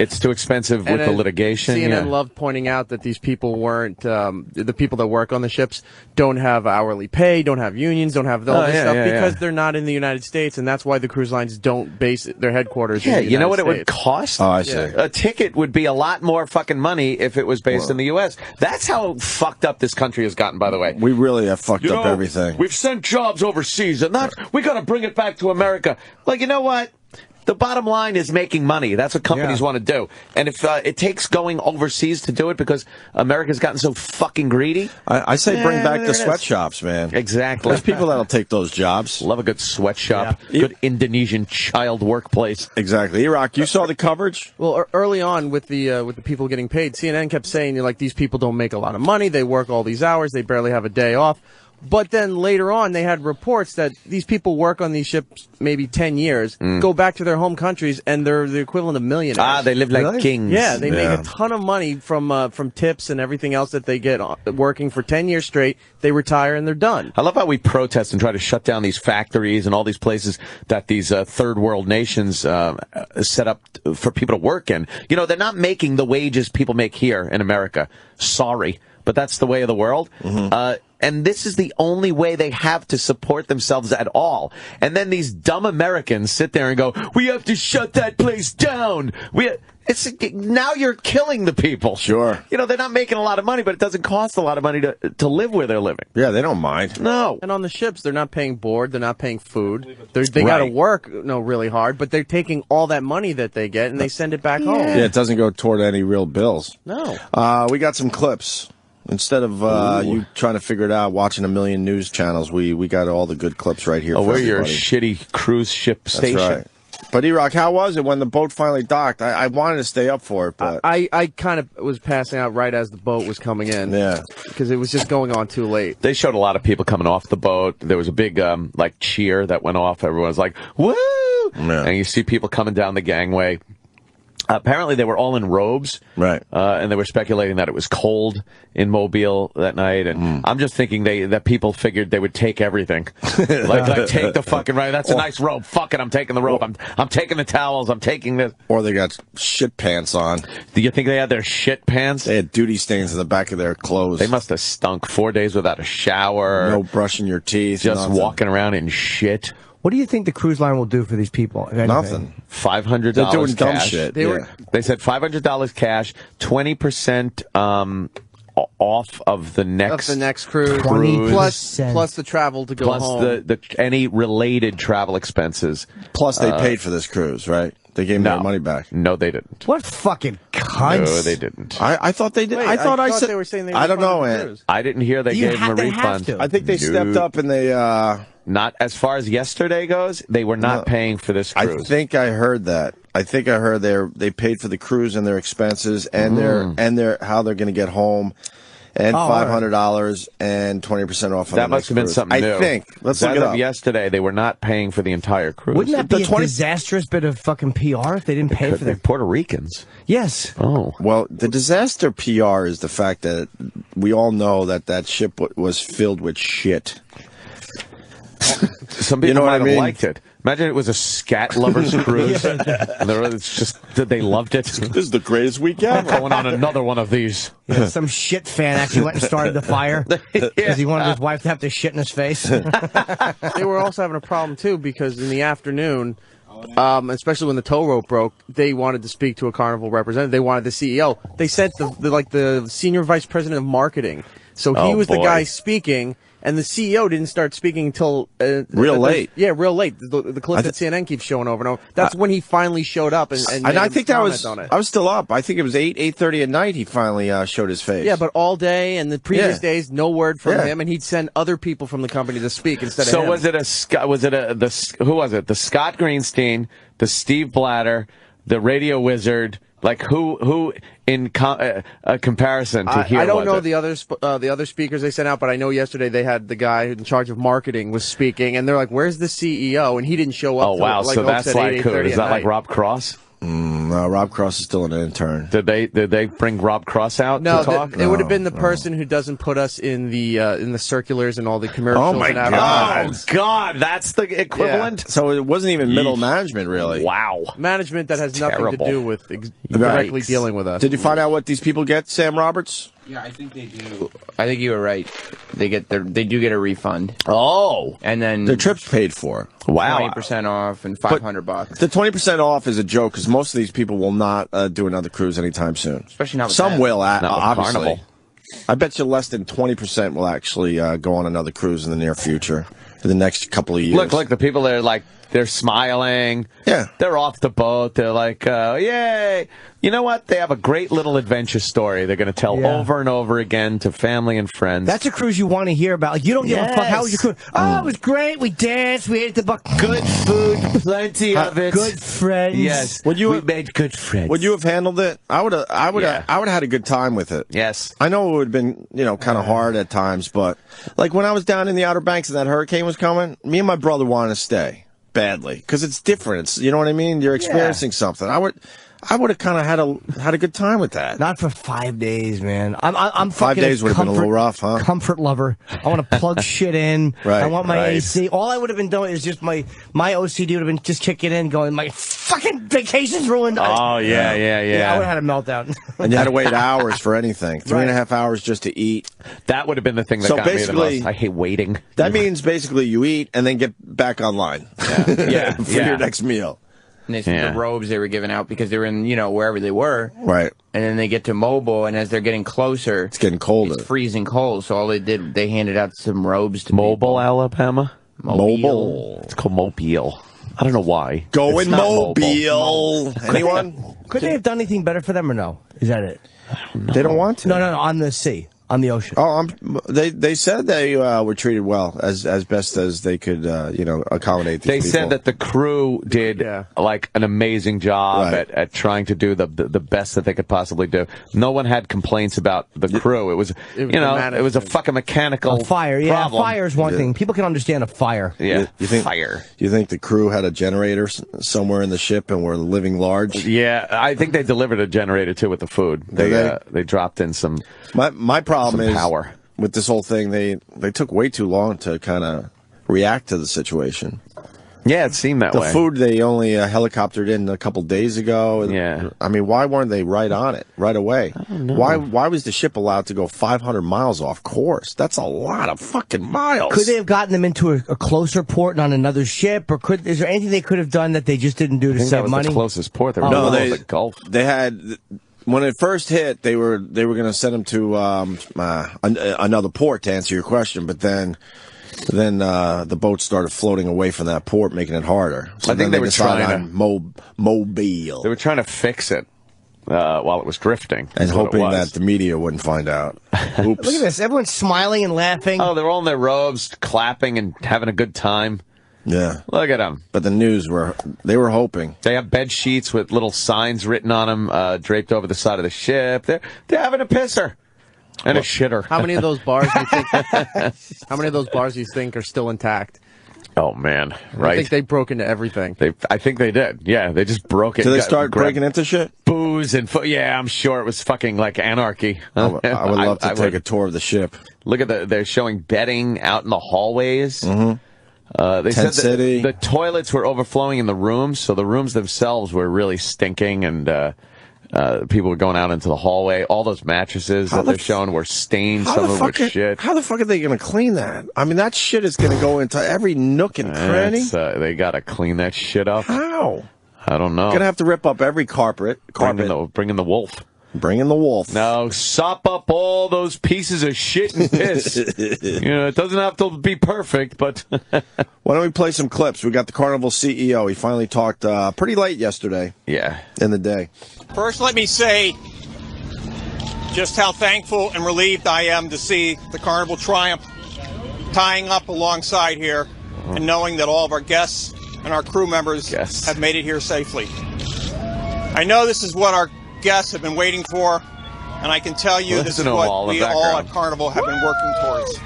it's too expensive with the litigation. CNN loved pointing out that these people weren't, the people that work on the ships don't have hourly pay, don't have unions, don't have all this stuff because they're not in the United States, and that's why the cruise lines don't base their headquarters in the United States. You know what it would cost? Oh, I see. A ticket would be a lot more fucking money if it was based in the U.S. That's how fucked up this country has gotten, by the way. We really have fucked up everything. We've sent jobs overseas, and we got to bring it back to America. Like, you know what? The bottom line is making money. That's what companies want to do. And if it takes going overseas to do it because America's gotten so fucking greedy. I say bring back the sweatshops, man. Exactly. There's people that'll take those jobs. Love a good sweatshop. Yeah. Good Indonesian child workplace. Exactly. Iraq, you saw the coverage? Well, early on with the people getting paid, CNN kept saying, these people don't make a lot of money. They work all these hours. They barely have a day off. But then later on, they had reports that these people work on these ships maybe 10 years, go back to their home countries, and they're the equivalent of millionaires. They live like kings. Yeah, they make a ton of money from tips and everything else that they get working for 10 years straight. They retire and they're done. I love how we protest and try to shut down these factories and all these places that these third world nations set up for people to work in. They're not making the wages people make here in America. Sorry, but that's the way of the world. Mm-hmm. And this is the only way they have to support themselves at all. And then these dumb Americans sit there and go, we have to shut that place down. Now you're killing the people. Sure. They're not making a lot of money, but it doesn't cost a lot of money to live where they're living. Yeah, they don't mind. No. And on the ships, they're not paying board. They're not paying food. They got to work really hard, but they're taking all that money that they get and they send it back home. Yeah, it doesn't go toward any real bills. No. We got some clips. Instead of you trying to figure it out, watching a million news channels, we got all the good clips right here. We're your shitty cruise ship station. That's right. But E-Rock, how was it when the boat finally docked? I wanted to stay up for it, but I kind of was passing out right as the boat was coming in. Yeah, because it was just going on too late. They showed a lot of people coming off the boat. There was a big cheer that went off. Everyone was like, "Woo!" Yeah. And you see people coming down the gangway. Apparently, they were all in robes, right? And they were speculating that it was cold in Mobile that night. And I'm just thinking that people figured they would take everything, like take the fucking right. That's a nice robe. Fuck it, I'm taking the robe. I'm taking the towels. I'm taking this. Or they got shit pants on. Do you think they had their shit pants? They had duty stains in the back of their clothes. They must have stunk 4 days without a shower. No brushing your teeth. Just walking around in shit. What do you think the cruise line will do for these people? Nothing. $500 They're doing cash. dumb shit. They said $500 cash, 20% off of the next cruise. 20% plus the travel to go home. Plus any related travel expenses. Plus they paid for this cruise, right? They gave their money back. No, they didn't. What fucking cunts? No, they didn't. I thought they did. Wait, I thought they were saying they I don't know, refunded the man. cruise. I didn't hear they gave them a refund. I think they stepped up and they not as far as yesterday goes. They were not paying for this cruise. I think I heard that. I think I heard they paid for the cruise and their expenses and their how they're going to get home. And $500 and 20% off on that must have been something new. I think. Let's look it up. Yesterday, they were not paying for the entire cruise. Wouldn't that be a disastrous bit of fucking PR if they didn't pay for their Puerto Ricans? Yes. Oh. Well, the disaster PR is the fact that we all know that ship was filled with shit. Some people might have liked it. Imagine it was a scat lovers cruise. It's just they loved it. This is the greatest week ever. Going on another one of these. Yeah, some shit fan actually went and started the fire because he wanted his wife to have to shit in his face. They were also having a problem too because in the afternoon, especially when the tow rope broke, they wanted to speak to a Carnival representative. They wanted the CEO. They sent the senior vice president of marketing. So he was the guy speaking. And the CEO didn't start speaking until real late. Yeah, real late. The clip that CNN keeps showing over and over. That's when he finally showed up and I think that was on it. I was still up. I think it was 8:30 at night. He finally showed his face. Yeah, but all day and the previous days, no word from him, and he'd send other people from the company to speak instead of him. So who was it? The Scott Greenstein, the Steve Blatter, the Radio Wizard. Like who in comparison to here? I don't know the other speakers they sent out, but I know yesterday they had the guy in charge of marketing was speaking, and they're like, "Where's the CEO?" And he didn't show up. Oh wow! Till, so that's like who? Is that like night. Rob Cross? No, Rob Cross is still an intern. Did they bring Rob Cross out to talk? It would have been the person who doesn't put us in the circulars and all the commercials. Oh my God! Oh God! That's the equivalent. Yeah. So it wasn't even middle management, really. Wow! Management that has nothing terrible. to do with directly dealing with us. Did you find out what these people get, Sam Roberts? Yeah, I think they do. I think you were right. They do get a refund. Oh, and then their trip's paid for. Wow, 20% off and $500. The 20% off is a joke because most of these people will not do another cruise anytime soon. Especially not with some that. will, Not with obviously. Carnival. I bet you less than 20% will actually go on another cruise in the near future for the next couple of years. Look, the people that are like. They're smiling. Yeah. They're off the boat. They're like, yay. You know what? They have a great little adventure story they're going to tell over and over again to family and friends. That's a cruise you want to hear about. Like, you don't give a fuck. How was your cruise? Oh, it was great. We danced. We ate the buck. Good food. Plenty of it. Good friends. Yes. We made good friends. Would you have handled it? I would have had a good time with it. Yes. I know it would have been, kind of hard at times, but like when I was down in the Outer Banks and that hurricane was coming, me and my brother wanted to stay. Badly, because it's different. It's, you know what I mean? You're experiencing something. I would have kind of had a good time with that. Not for 5 days, man. I'm 5 days would have been a little rough, huh? Comfort lover. I want to plug shit in. Right, I want my right. AC. All I would have been doing is just my OCD would have been just kicking in, going, my fucking vacation's ruined. Oh yeah. I would have had a meltdown. And you had to wait hours for anything. 3.5 hours just to eat. That would have been the thing that got me the most. I hate waiting. That means basically you eat and then get back online. Yeah. For your next meal. And they said the robes they were giving out because they were in, wherever they were. Right. And then they get to Mobile, and as they're getting closer, it's getting colder. It's freezing cold. So all they did, they handed out some robes to Mobile, people. Alabama? Mobile. It's called Mobile. I don't know why. Going Mobile. Anyone? Could they have done anything better for them or no? Is that it? They don't want to. No, on the sea. On the ocean. Oh, they said they were treated well as best as they could, accommodate these They people. said that the crew did like an amazing job at trying to do the best that they could possibly do. No one had complaints about the crew. It was a fucking mechanical fire. Yeah, problem. fire is one thing. People can understand a fire. Yeah, you think fire. You think the crew had a generator somewhere in the ship and were living large? Yeah, I think they delivered a generator too with the food. They dropped in some. My problem is power with this whole thing. They took way too long to kind of react to the situation. Yeah, it seemed that way. The food they only helicoptered in a couple days ago. Yeah. I mean, why weren't they right on it right away? I don't know. Why was the ship allowed to go 500 miles off course? That's a lot of fucking miles. Could they have gotten them into a closer port and on another ship, or is there anything they could have done that they just didn't do to save that was money? The closest port. They were the Gulf. They had. When it first hit, they were going to send them to another port to answer your question, but then the boat started floating away from that port, making it harder. So I think they were trying on Mobile. They were trying to fix it while it was drifting, and hoping that the media wouldn't find out. Oops! Look at this! Everyone's smiling and laughing. Oh, they're all in their robes, clapping and having a good time. Yeah. Look at them. But the news were hoping. They have bed sheets with little signs written on them, draped over the side of the ship. They're having a pisser and a shitter. How many of those bars do you think? How many of those bars do you think are still intact? Oh man, right. I think they broke into everything. I think they did. Yeah, they just broke it. So they start breaking into shit? Booze and yeah, I'm sure it was fucking like anarchy. I would love to take a tour of the ship. Look at they're showing bedding out in the hallways. Mm-hmm. They Tent said City. the toilets were overflowing in the rooms, so the rooms themselves were really stinking, and people were going out into the hallway. All those mattresses that they're showing were stained. Some of them were shit. How the fuck are they going to clean that? I mean, that shit is going to go into every nook and cranny. They got to clean that shit up. How? I don't know. Going to have to rip up every carpet. Bring in the wolf. Bring in the wolf. No, sop up all those pieces of shit and piss. It doesn't have to be perfect, but... Why don't we play some clips? We got the Carnival CEO. He finally talked pretty late yesterday. Yeah. In the day. First, let me say just how thankful and relieved I am to see the Carnival Triumph tying up alongside here and knowing that all of our guests and our crew members have made it here safely. I know this is what our guests have been waiting for, and I can tell you this is what we all at Carnival have been working towards.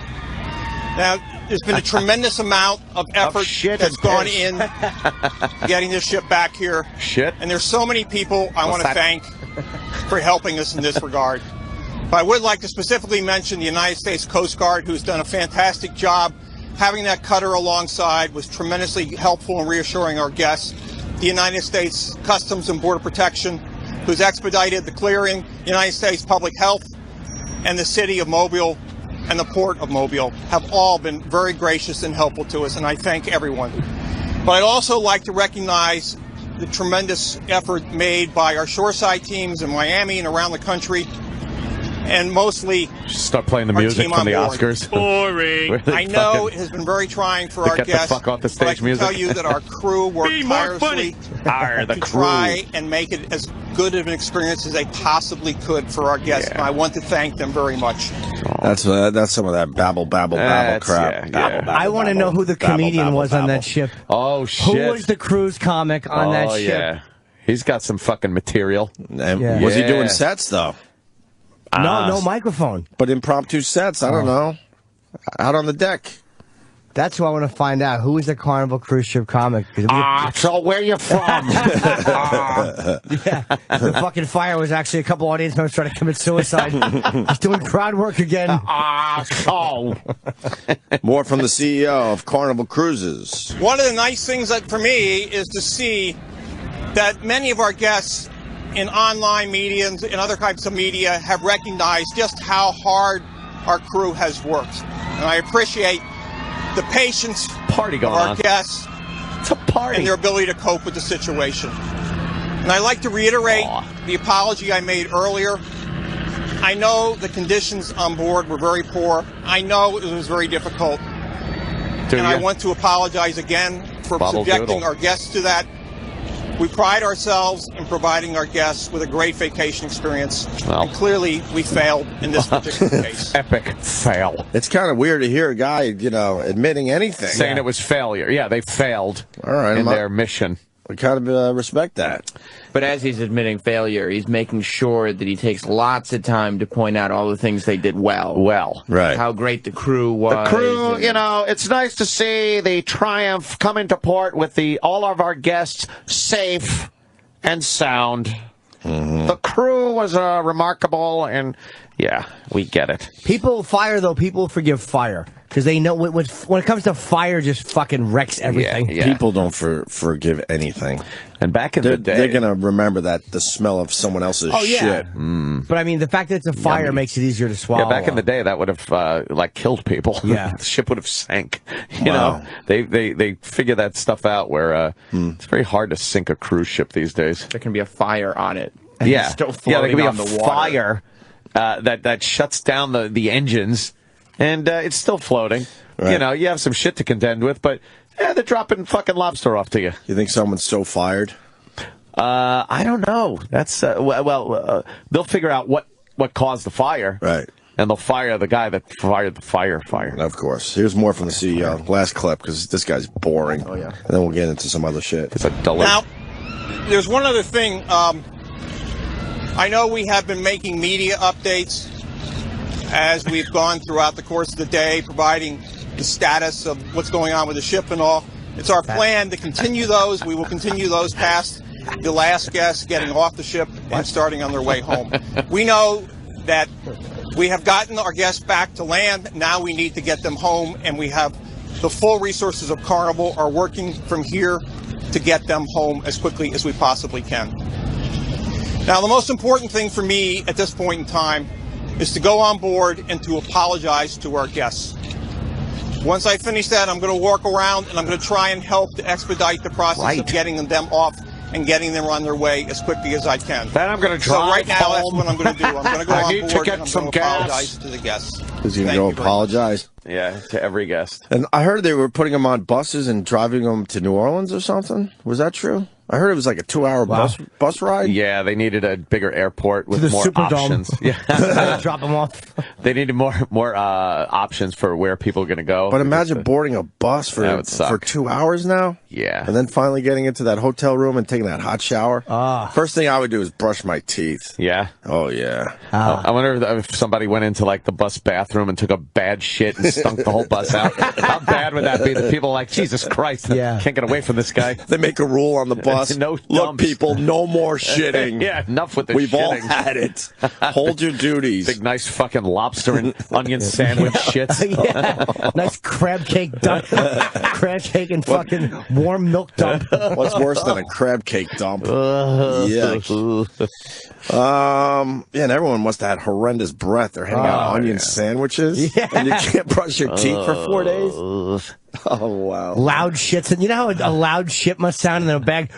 Now, there's been a tremendous amount of effort that's gone in getting this ship back here. And there's so many people I want to thank for helping us in this regard. But I would like to specifically mention the United States Coast Guard, who's done a fantastic job. Having that cutter alongside was tremendously helpful in reassuring our guests. The United States Customs and Border Protection, who's expedited the clearing, United States Public Health, and the City of Mobile and the Port of Mobile have all been very gracious and helpful to us, and I thank everyone. But I'd also like to recognize the tremendous effort made by our shoreside teams in Miami and around the country, and mostly start playing the music from the Oscars. Boring. I know it has been very trying for our guests. The fuck off the stage but I can music. tell you that our crew worked tirelessly to try and make it as good of an experience as they possibly could for our guests. And I want to thank them very much. That's some of that babble crap. I want to know who the comedian was on that ship. Oh, shit. Who was the cruise comic on that ship? Yeah. He's got some fucking material. Was he doing sets, though? No microphone. But impromptu sets, I don't know. Out on the deck. That's what I want to find out. Who is the Carnival cruise ship comic? So where you from? Yeah, the fucking fire was actually a couple audience members trying to commit suicide. He's doing crowd work again. More from the CEO of Carnival Cruises. One of the nice things for me is to see that many of our guests in online media and other types of media have recognized just how hard our crew has worked. And I appreciate the patience of our guests and their ability to cope with the situation. And I'd like to reiterate the apology I made earlier. I know the conditions on board were very poor. I know it was very difficult. And I want to apologize again for subjecting our guests to that. We pride ourselves in providing our guests with a great vacation experience. And clearly, we failed in this particular case. Epic fail. It's kind of weird to hear a guy, admitting anything. Saying it was failure. Yeah, they failed in their mission. We kind of respect that. But as he's admitting failure, he's making sure that he takes lots of time to point out all the things they did well. Right. How great the crew was. The crew, it's nice to see the Triumph come into port with all of our guests safe and sound. Mm-hmm. The crew was remarkable, and yeah, we get it. People forgive fire. Because they know when it comes to fire, just fucking wrecks everything. Yeah. People don't forgive anything. And back in the day, they're gonna remember the smell of someone else's shit. But I mean, the fact that it's a fire makes it easier to swallow. Yeah, back in the day, that would have killed people. Yeah, the ship would have sank. You know, they figure that stuff out. Where it's very hard to sink a cruise ship these days. There can be a fire on it. And Yeah, it's still there can be floating on the water. fire that shuts down the engines. And it's still floating. Right. You have some shit to contend with, but they're dropping fucking lobster off to you. You think someone's so fired? I don't know. That's they'll figure out what caused the fire, right? And they'll fire the guy that fired the fire. Of course. Here's more from the CEO. Last clip, because this guy's boring. Oh yeah. And then we'll get into some other shit. It's a dullard. Now, there's one other thing. I know we have been making media updates as we've gone throughout the course of the day, providing the status of what's going on with the ship and all. It's our plan to continue those. We will continue those past the last guests getting off the ship and starting on their way home. We know that we have gotten our guests back to land. Now we need to get them home, and we have the full resources of Carnival are working from here to get them home as quickly as we possibly can. Now, the most important thing for me at this point in time is to go on board and to apologize to our guests. Once I finish that, I'm going to walk around and I'm going to try and help to expedite the process of getting them off and getting them on their way as quickly as I can. Then I'm going to So drive right now, that's home. what I'm going to do. I'm going to go I on need to board get and I'm some going to gas. apologize to the guests. He's going to go apologize. Yeah, to every guest. And I heard they were putting them on buses and driving them to New Orleans or something. Was that true? I heard it was like a 2-hour bus ride. Yeah, they needed a bigger airport with the more Superdome. options. Yeah, Drop them off. They needed more options for where people are going to go. But imagine boarding a bus for 2 hours now. Yeah. And then finally getting into that hotel room and taking that hot shower. First thing I would do is brush my teeth. Yeah. Oh, yeah. I wonder if somebody went into like the bus bathroom and took a bad shit and stunk the whole bus out. How bad would that be? The people are like, Jesus Christ, can't get away from this guy. They make a rule on the bus. No Look, dumps. people, no more shitting. Yeah, enough with the We've shitting. all had it. Hold your duties. Big, nice fucking lobster and onion sandwich shits. Yeah. Nice crab cake dump. Crab cake and fucking warm milk dump. What's worse than a crab cake dump? Yuck. Yeah, and everyone must have had horrendous breath. They're handing out onion sandwiches. Yeah. And you can't brush your teeth for 4 days. Oh, wow. Loud shits. And you know how a loud shit must sound in a bag?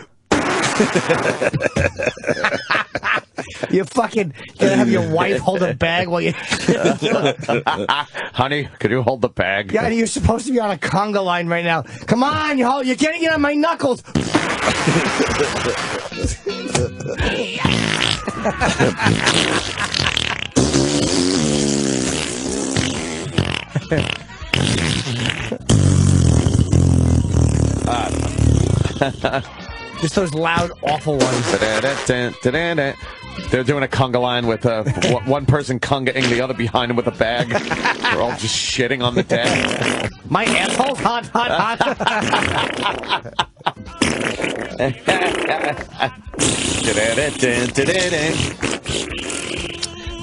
You fucking gonna have your wife hold a bag while you. Honey, could you hold the bag? Yeah, you're supposed to be on a conga line right now. Come on, you're getting it on my knuckles. Just those loud, awful ones. They're doing a conga line with one person congaing the other behind him with a bag. They're all just shitting on the deck. My asshole's hot, hot, hot.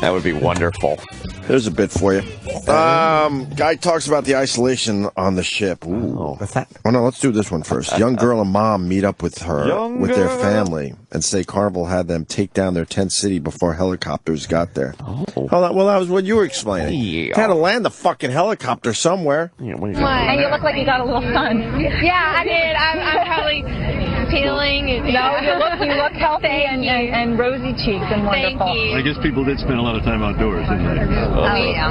That would be wonderful. There's a bit for you. Guy talks about the isolation on the ship. Ooh. What's that? Oh, no, let's do this one first. Young girl and mom meet up with their family and say Carnival had them take down their tent city before helicopters got there. Oh, that was what you were explaining. Yeah. Had to land the fucking helicopter somewhere. Yeah, And you look like you got a little sun. Yeah, I did. I'm probably peeling. And, No, you look healthy and rosy cheeks and wonderful. Thank you. I guess people did spend a lot of time outdoors, didn't they?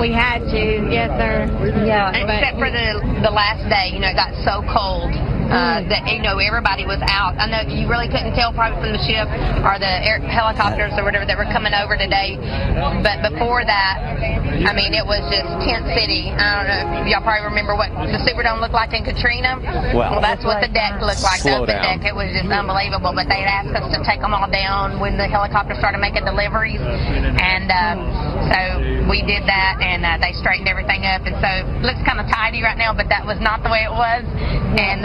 We had to, yes, sir. Yeah, Except for the last day, it got so cold that everybody was out. I know you really couldn't tell probably from the ship or the helicopters or whatever that were coming over today. But before that, I mean, it was just tent city. I don't know if y'all probably remember what the Superdome looked like in Katrina. Well, that's what the deck looked like. The open deck. It was just unbelievable. But they had asked us to take them all down when the helicopter started making deliveries, and so we did that, and they straightened everything up, and so it looks kind of tidy right now, but that was not the way it was, and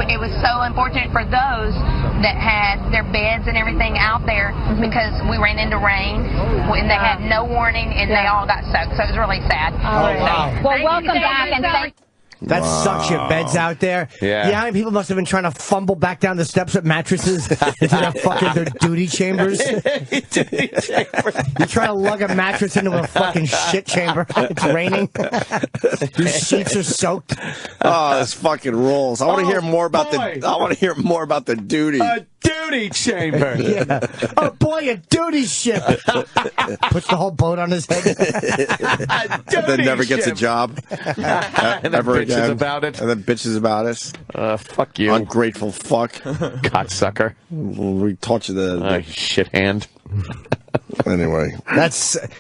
it was so unfortunate for those that had their beds and everything out there because we ran into rain, and they had no warning, and they all got soaked, so it was really sad. Wow. Well, welcome back, and thank That sucks, your bed's out there. Yeah. How many people must have been trying to fumble back down the steps with mattresses into their duty chambers? You're trying to lug a mattress into a fucking shit chamber. It's raining. Your sheets are soaked. Oh, this fucking rules. I want to hear more about the duty. A duty chamber. Yeah. Oh boy, a duty ship. Puts the whole boat on his head. And then never gets a job. And then bitches about it. And then bitches about us. Fuck you. Ungrateful fuck. Cocksucker. We taught you the shit hand. Anyway.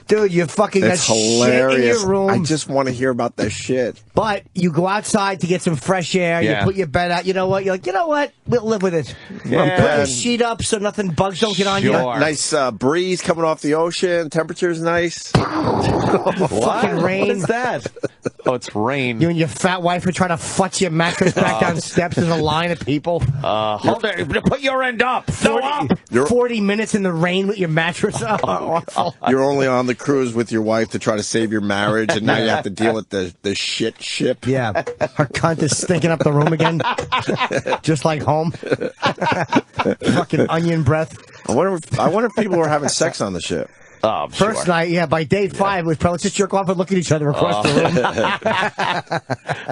Dude, you fucking got It's hilarious. shit in your room. I just want to hear about that shit. But you go outside to get some fresh air. Yeah. You put your bed out. You know what? You're like, you know what? We'll live with it. Yeah. Put your sheet up so bugs don't get on you. Nice breeze coming off the ocean. Temperature's nice. Fucking rain. What is that? Oh, it's rain. You and your fat wife are trying to futz your mattress back down steps. There's a line of people. Hold it. Put your end up. 40 minutes in the rain with your mattress up. You're only on the cruise with your wife to try to save your marriage, and now you have to deal with the shit ship. Yeah, her cunt is stinking up the room again, just like home. Fucking onion breath. I wonder if people were having sex on the ship. Oh, First night, yeah. By day 5, we probably just jerk off and look at each other across the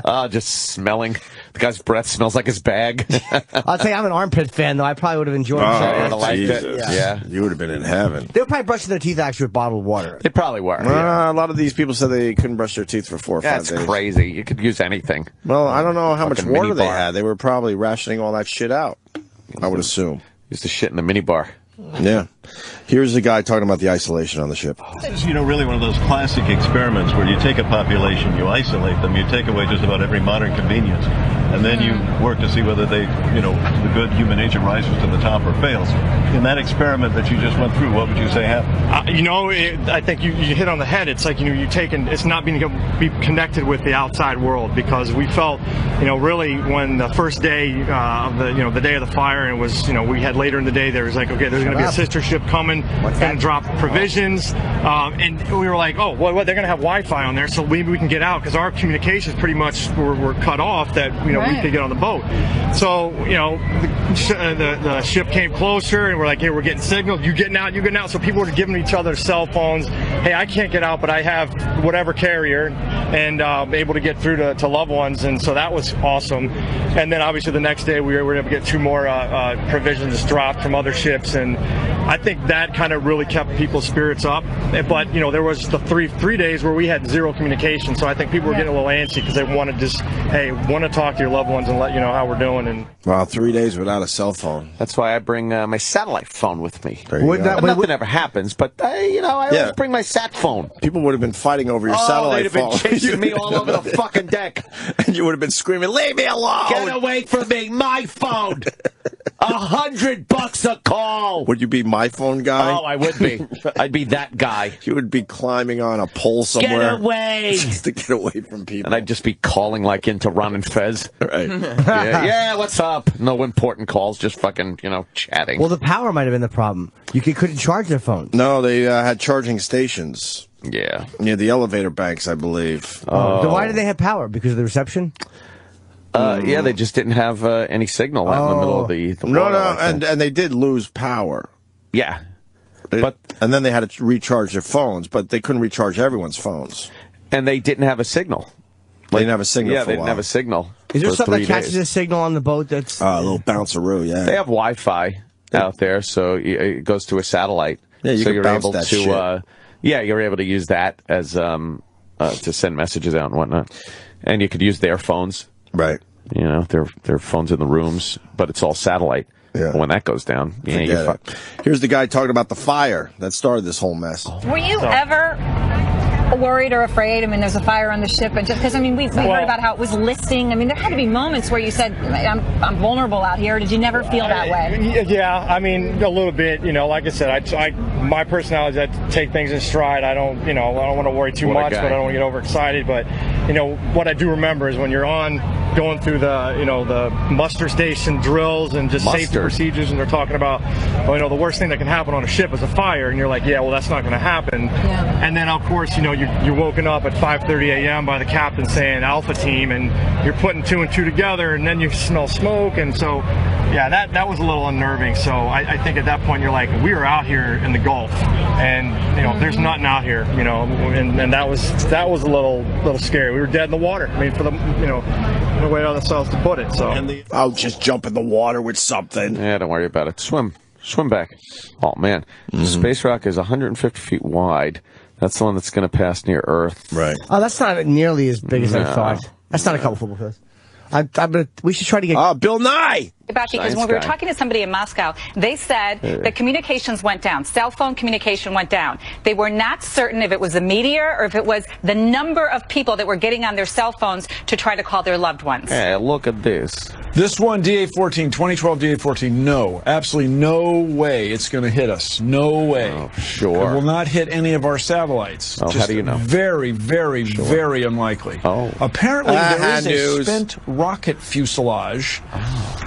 room. Just smelling. The guy's breath smells like his bag. I'll tell you, I'm an armpit fan, though. I probably would have enjoyed it. Yeah. You would have been in heaven. They were probably brushing their teeth actually with bottled water. They probably were. A lot of these people said they couldn't brush their teeth for 4 or 5 days. That's crazy. You could use anything. Well, I don't know how much Fucking water they minibar. had. They were probably rationing all that shit out, I would assume. Used to shit in the minibar. Yeah. Here's the guy talking about the isolation on the ship. It's, really one of those classic experiments where you take a population, you isolate them, you take away just about every modern convenience, and then you work to see whether they, the good human nature rises to the top or fails. In that experiment that you just went through, what would you say happened? I think you hit on the head. It's like, it's not being be connected with the outside world, because we felt, really when the first day of the day of the fire, and it was, we had later in the day, there was like, okay, there's going to be a sister ship coming, going to drop provisions, and we were like, oh, well, they're going to have Wi-Fi on there, so maybe we can get out, because our communications pretty much were cut off, that we could get on the boat. So the ship came closer, and we're like, hey, we're getting signal. You getting out? You getting out? So people were giving each other cell phones. Hey, I can't get out, but I have whatever carrier, and able to get through to loved ones, and so that was awesome. And then obviously the next day we were able to get 2 more provisions dropped from other ships, and I think that kind of really kept people's spirits up. But there was the three days where we had 0 communication, so I think people were getting a little antsy because they want to talk to your loved ones and let you know how we're doing. And wow, 3 days without a cell phone. That's why I bring my satellite phone with me. Nothing ever happens, but I always bring my sat phone. People would have been fighting over your satellite phone. They'd have been chasing me all over the fucking deck. And you would have been screaming, leave me alone! Get away from me, my phone! $100 a call! Would you be my phone guy? Oh, I would be. I'd be that guy. You would be climbing on a pole somewhere. Get away! Just to get away from people. And I'd just be calling like into Ron and Fez. Right. Yeah, what's up? No important calls, just fucking, chatting. Well, the power might have been the problem. You couldn't charge their phones. No, they had charging stations. Yeah. Near the elevator banks, I believe. Oh. Then why did they have power? Because of the reception? Yeah, they just didn't have any signal out in the middle of the water. No, and they did lose power. Yeah. And then they had to recharge their phones, but they couldn't recharge everyone's phones. And they didn't have a signal. They didn't have a signal for a while. They didn't have a signal. Is there for something 3 that catches days. a signal on the boat that's... a little bounceroo, yeah. They have Wi-Fi out there, so it goes to a satellite. Yeah, you so can you're bounce able that to, shit. you're able to use that as to send messages out and whatnot. And you could use their phones. Right. Their phones in the rooms, but it's all satellite. Yeah. When that goes down, you're fucked. Here's the guy talking about the fire that started this whole mess. Were you ever worried or afraid? I mean, there's a fire on the ship, and just because we heard about how it was listing. I mean, there had to be moments where you said, "I'm vulnerable out here." Did you never feel that way? Yeah, I mean, a little bit. Like I said, my personality is I take things in stride. I don't want to worry too much, but I don't want to get overexcited. But what I do remember is when you're going through the muster station drills and just safety procedures, and they're talking about, the worst thing that can happen on a ship is a fire, and you're like, yeah, well, that's not going to happen. Yeah. And then of course, you're woken up at 5:30 a.m. by the captain saying Alpha Team, and you're putting 2 and 2 together, and then you smell smoke, and so yeah, that was a little unnerving. So I think at that point you're like, we are out here in the Gulf, and there's nothing out here, and that was a little scary. We were dead in the water. I mean, for the way else to put it. So I'll just jump in the water with something. Yeah, don't worry about it. Swim back. Oh man, Space Rock is 150 feet wide. That's the one that's going to pass near Earth. Right. Oh, that's not nearly as big as I thought. That's not a couple football fields. We should try to get... Bill Nye! About you, because when we were talking to somebody in Moscow, they said that communications went down. Cell phone communication went down. They were not certain if it was a meteor or if it was the number of people that were getting on their cell phones to try to call their loved ones. Hey, look at this. This one, DA-14, 2012 DA-14, no. Absolutely no way it's going to hit us. No way. Oh, sure. It will not hit any of our satellites. Oh, Just how do you know? Very, very, very unlikely. Oh. Apparently there is news. a spent rocket fuselage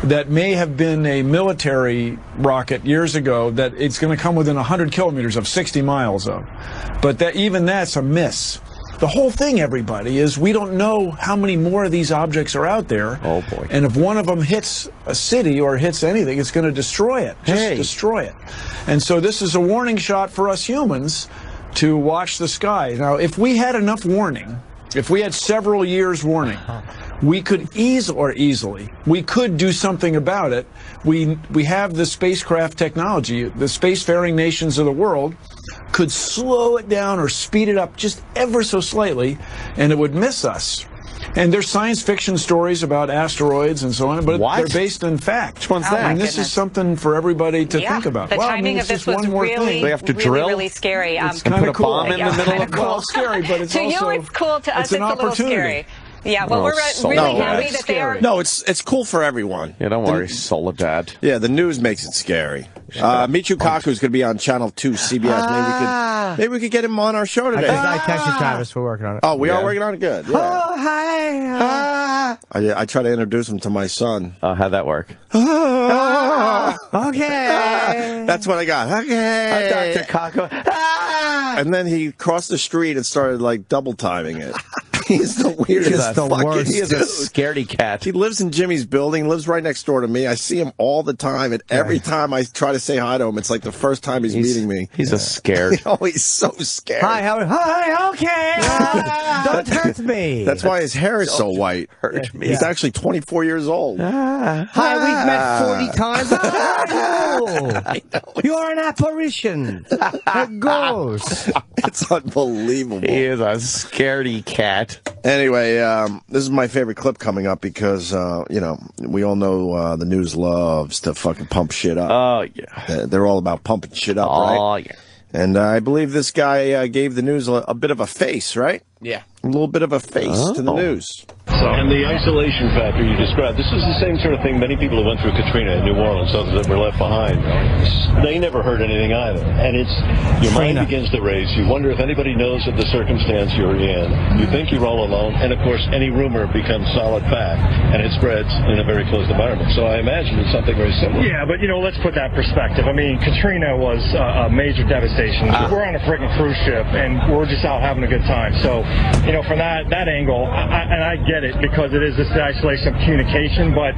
that may have been a military rocket years ago that it's going to come within 100 kilometers of 60 miles of. But even that's a miss. The whole thing, everybody, is we don't know how many more of these objects are out there. Oh, boy. And if one of them hits a city or hits anything, it's going to destroy it. Just destroy it. And so this is a warning shot for us humans to watch the sky. Now, if we had enough warning, if we had several years warning, we could easily, we could do something about it. We have the spacecraft technology. The spacefaring nations of the world could slow it down or speed it up just ever so slightly, and it would miss us. And there's science fiction stories about asteroids and so on, but they're based in fact. Which one's that? And this is something for everybody to think about. The timing of this was really, they have to drill? really scary. It's kind of cool. Bomb in the middle of Well, it's scary, but it's to also you, it's cool. To us, an it's a little opportunity. scary. Yeah, well, we're really happy that they are. No, it's cool for everyone. Yeah, don't worry, Soledad. Yeah, the news makes it scary. Michio Kaku's going to be on Channel 2 CBS. Maybe we could get him on our show today. I texted Travis. We're working on it. Oh, we are working on it? Good. Yeah. Oh, hi. I try to introduce him to my son. How'd that work? Okay. That's what I got. Okay. Dr. Kaku. And then he crossed the street and started, like, double timing it. He's the weirdest. He is a scaredy cat. He lives in Jimmy's building, lives right next door to me. I see him all the time, and every time I try to say hi to him, it's like the first time he's meeting me. He's a scared. Oh, he's so scared. Hi, okay. Don't hurt me. That's why his hair is so white. Hurt me. He's actually 24 years old. Hi, we've met 40 times. I know. You're an apparition. A ghost. It's unbelievable. He is a scaredy cat. Anyway, this is my favorite clip coming up because, you know, we all know the news loves to fucking pump shit up. Oh, yeah. They're all about pumping shit up, right? Oh, yeah. And I believe this guy gave the news a bit of a face, right? Yeah. A little bit of a face to the news. And the isolation factor you described, this is the same sort of thing many people who went through Katrina in New Orleans, others that were left behind. They never heard anything either. And your mind begins to race. You wonder if anybody knows of the circumstance you're in. You think you're all alone. And, of course, any rumor becomes solid fact. And it spreads in a very closed environment. So I imagine it's something very similar. Yeah, but, you know, let's put that in perspective. I mean, Katrina was a major devastation. We're on a freaking cruise ship, and we're just out having a good time. So, you know, from that angle, and I get it, because it is this isolation of communication, but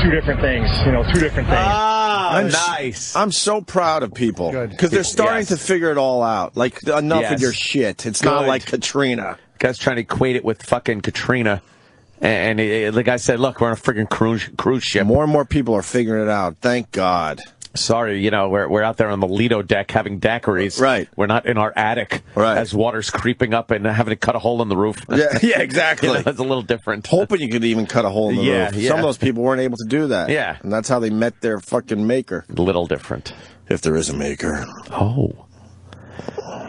two different things, you know, two different things. Nice. I'm so proud of people because they're starting to figure it all out. Like, enough of your shit. It's not like Katrina. Guy's trying to equate it with fucking Katrina. And the guy said, look, we're on a freaking cruise ship. More and more people are figuring it out. Thank God. Sorry, you know, we're out there on the Lido deck having daiquiris. Right. We're not in our attic as water's creeping up and having to cut a hole in the roof. Yeah, exactly. You know, that's a little different. Hoping you could even cut a hole in the roof. Yeah. Some of those people weren't able to do that. Yeah. And that's how they met their fucking maker. A little different. If there is a maker. Oh.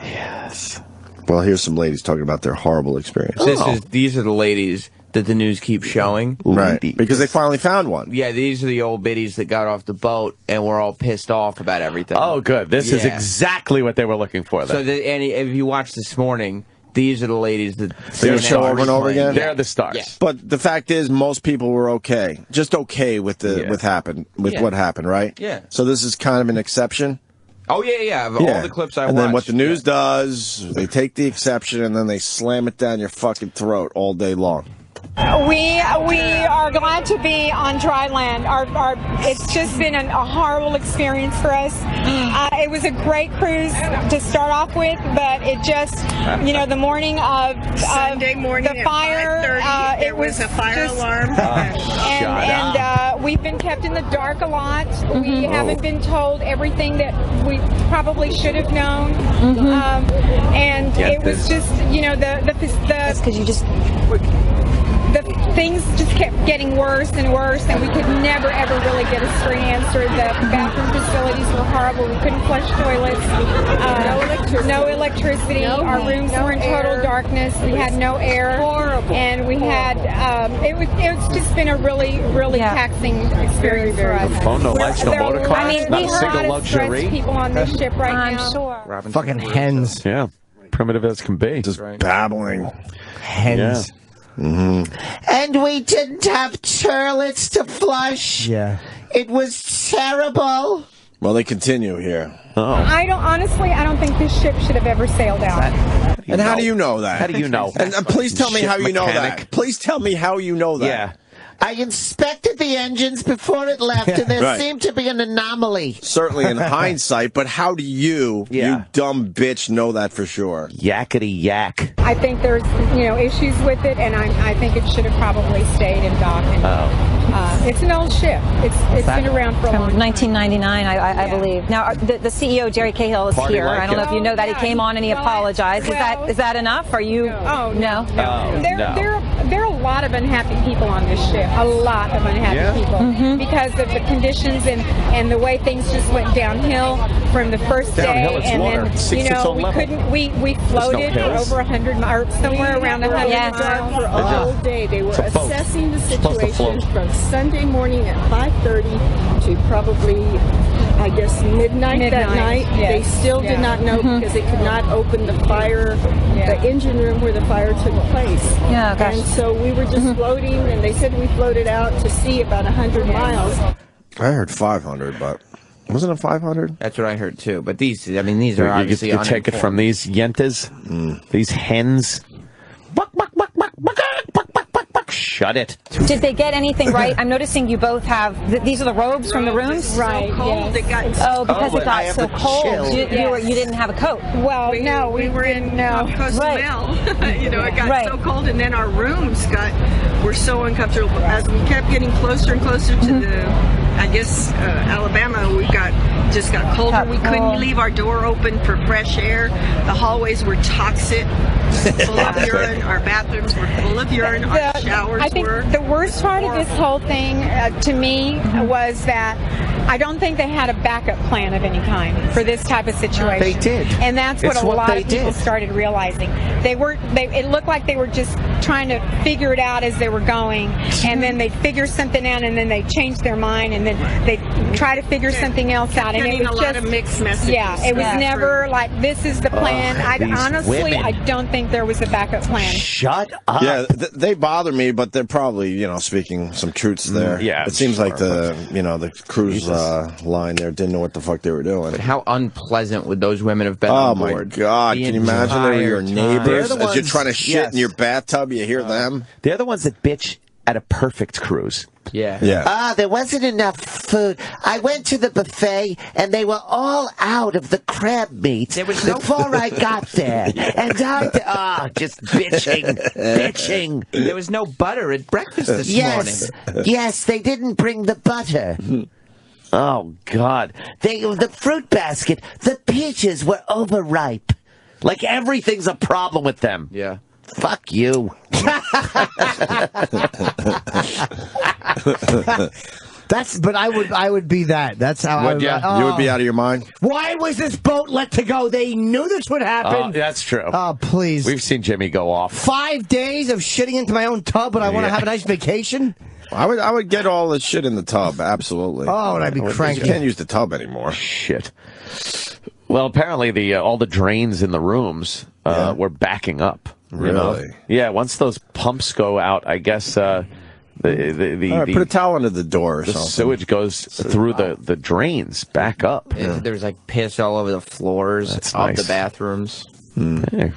Yes. Well, here's some ladies talking about their horrible experience. These are the ladies that the news keeps showing. Right. Because they finally found one. Yeah, these are the old biddies that got off the boat and were all pissed off about everything. Oh, good. This is exactly what they were looking for. So, and if you watch this morning, these are the ladies that they're show over and over again. They're the stars. Yeah. But the fact is, most people were okay, just okay with what happened, right? Yeah. So this is kind of an exception. Oh yeah. Of all the clips I watched. And then what the news does, they take the exception and then they slam it down your fucking throat all day long. We are glad to be on dry land. It's just been a horrible experience for us. It was a great cruise to start off with, but it just, you know, the morning of Sunday morning the fire, at 5:30, there was a fire alarm. And we've been kept in the dark a lot. We haven't been told everything that we probably should have known. And it was just, you know, that's because you just. The things just kept getting worse and worse, and we could never, ever really get a straight answer. The bathroom facilities were horrible. We couldn't flush toilets. No electricity. Our rooms were in total darkness. We had no air. Horrible. And we had, it's just been a really, really taxing experience for us. Phone, no lights, no motor cars, I mean, not a single luxury. People on this ship right now. Sure. Fucking hens. Yeah. Primitive as can be. Just babbling. Hens. Yeah. And we didn't have toilets to flush. Yeah. It was terrible. Well, they continue here. I don't think this ship should have ever sailed out. And how do you know that? How do you know? And please tell me Ship how you know mechanic. that. Please tell me how you know that. Yeah. I inspected the engines before it left, and there Right. seemed to be an anomaly. Certainly in hindsight, but how do you dumb bitch, know that for sure? Yakety yak. I think there's, issues with it, and I think it should have probably stayed in dock. And, it's an old ship. It's been around for a long From time. 1999, I believe. Now, the CEO, Jerry Cahill, is Party here. like I don't know it. if you know that. He came on and he apologized. well- Is that enough? Are you? No. No. Oh, There are a lot of unhappy people on this ship. A lot of unhappy people because of the conditions and the way things just went downhill from the first Downhill, day. it's And water. then It seeks its own we level. couldn't. We floated for hills. over 100 miles, somewhere around 100 miles. For a whole day. They were It's a boat. assessing the supposed to situation float. from Sunday morning at 5:30 to probably, I guess, midnight that night. Yes. They still did not know because they could not open the fire, the engine room where the fire took place. Yeah, gosh. And so we were just floating, and they said we floated out to sea about 100 miles. I heard 500, but wasn't it 500? That's what I heard too. But these are You obviously take it from these yentas, these hens. Shut it. Did they get anything right? I'm noticing you both have. These are the robes from the rooms. Right. Cold, it got Because it I got have so the cold. chill. You didn't have a coat. Well, no, we were in Cozumel. It got Right. so cold, and then our rooms were so uncomfortable. As we kept getting closer and closer to the, I guess, Alabama, we just got colder. We couldn't leave our door open for fresh air. The hallways were toxic, full of urine. Our bathrooms were full of urine. Our showers I think were. the worst part of this whole thing to me was that I don't think they had a backup plan of any kind for this type of situation. They did. And that's It's what a what lot they of people did. started realizing. It looked like they were just trying to figure it out as they were going, and then they'd figure something out, and then they'd change their mind, and then they'd try to figure something else out. And it Getting was a lot just of mixed messages. Yeah, it was never like, this is the plan. these Honestly, women. I don't think there was a backup plan. Shut up. Yeah, they bother me, but they're probably, speaking some truths there. yeah, It seems like sure, the cruise line there didn't know what the fuck they were doing. But how unpleasant would those women have been Oh on my board? God! The Can you imagine they were your entire time. neighbors They're the as you're ones- trying to shit yes. in your bathtub? You hear them? They're the ones that bitch at a perfect cruise. Yeah. Yeah. There wasn't enough food. I went to the buffet, and they were all out of the crab meat before I got there. And just bitching. There was no butter at breakfast this morning. Yes, they didn't bring the butter. Oh God! The fruit basket, the peaches were overripe. Like everything's a problem with them. Yeah. Fuck you. But I would be that. That's how I would. You would be out of your mind. Why was this boat let to go? They knew this would happen. That's true. Oh, please. We've seen Jimmy go off. 5 days of shitting into my own tub, but I want to have a nice vacation. I would get all the shit in the tub. Absolutely. Oh, and I'd be cranky. You can't use the tub anymore. Shit. Well, apparently all the drains in the rooms were backing up. Really? Yeah. Once those pumps go out, I guess All right, put a towel under the door or the something. sewage goes through the drains back up. There's like piss all over the floors That's of nice. the bathrooms. Hey.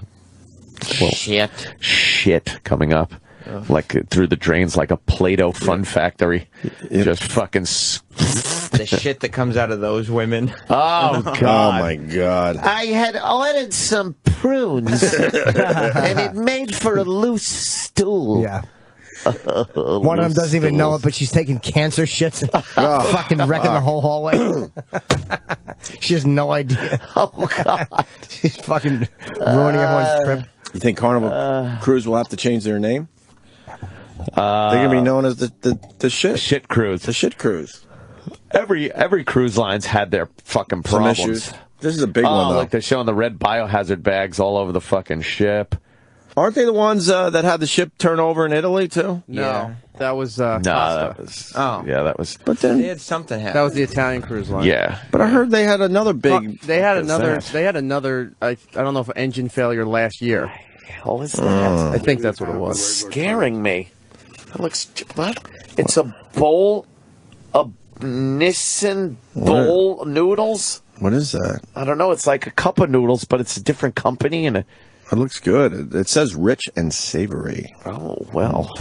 Well, shit coming up. Like through the drains, like a Play-Doh fun factory. Just fucking. The shit that comes out of those women. Oh God! Oh my God! I had ordered some prunes, and it made for a loose stool. Yeah. One of them doesn't even know it, but she's taking cancer shits and fucking wrecking the whole hallway. She has no idea. Oh God! She's fucking ruining everyone's trip. You think Carnival Cruise will have to change their name? They're gonna be known as the shit cruise. The shit cruise. Every cruise line's had their fucking problems. Some issues. This is a big one, though. Like they're showing the red biohazard bags all over the fucking ship. Aren't they the ones that had the ship turn over in Italy too? No, that was No, Costa. that was. Oh. Yeah, that was. But then They had something happen. That was the Italian cruise line. Yeah. But I heard they had another big. They had What's another. that? They had another. I don't know if engine failure last year. hell is that? I think that's what it was. Scaring me. That looks what? It's a bowl of Nissan bowl noodles. What is that? I don't know. It's like a cup of noodles, but it's a different company and. It looks good. It says rich and savory. Oh well.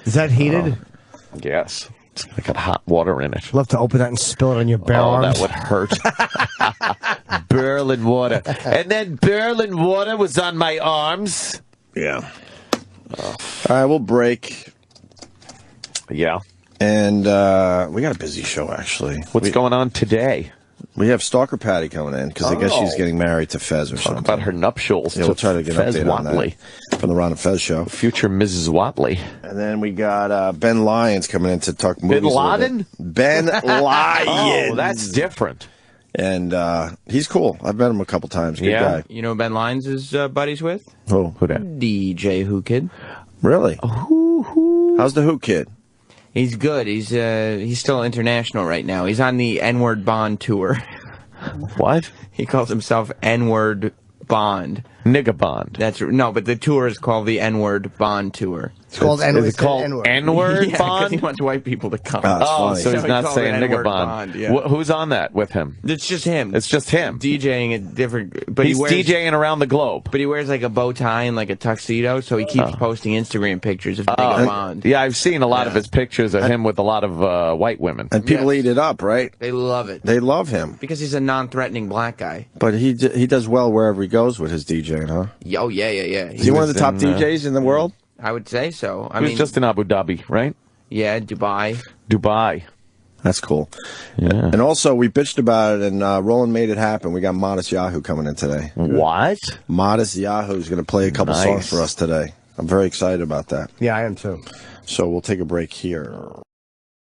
Is that heated? Yes. It's got hot water in it. Love to open that and spill it on your bare arms. That would hurt. Berlin water. And then Berlin water was on my arms. Yeah. All right, we'll break. Yeah. And we got a busy show, actually. What's going on today? We have Stalker Patty coming in, because I guess she's getting married to Fez or something. About her nuptials. Yeah, we'll try to get an Fez update on Watley. that from the Ron and Fez show. Future Mrs. Watley. And then we got Ben Lyons coming in to talk movies. Bin Laden? Ben Lyons. Oh, that's different. And he's cool. I've met him a couple times. Good guy. You know who Ben Lyons is buddies with? Who that? DJ Who Kid. Really? How's the Who Kid? He's good. He's still international right now. He's on the N-word Bond tour. What? He calls himself N-word Bond. Nigga Bond. No, but the tour is called the N-word Bond tour. It's called N-word. Is it called N-word Yeah, Bond? because he wants white people to come. Oh, so he's he not called saying it nigga N-word Bond. yeah. Who's on that with him? It's just him. It's just him. DJing a different... But he's he wears, DJing around the globe. But he wears like a bow tie and like a tuxedo, so he keeps posting Instagram pictures of Nigga Bond. Yeah, I've seen a lot of his pictures of him with a lot of white women. And people eat it up, right? They love it. They love him. Because he's a non-threatening black guy. But he does well wherever he goes with his DJing, huh? Oh, yeah. Is he one of the top DJs in the world? I would say so. He was just in Abu Dhabi, right? Yeah, Dubai. That's cool. Yeah. And also, we bitched about it, and Roland made it happen. We got Modest Yahoo coming in today. What? Modest Yahoo is going to play a couple songs for us today. I'm very excited about that. Yeah, I am too. So we'll take a break here.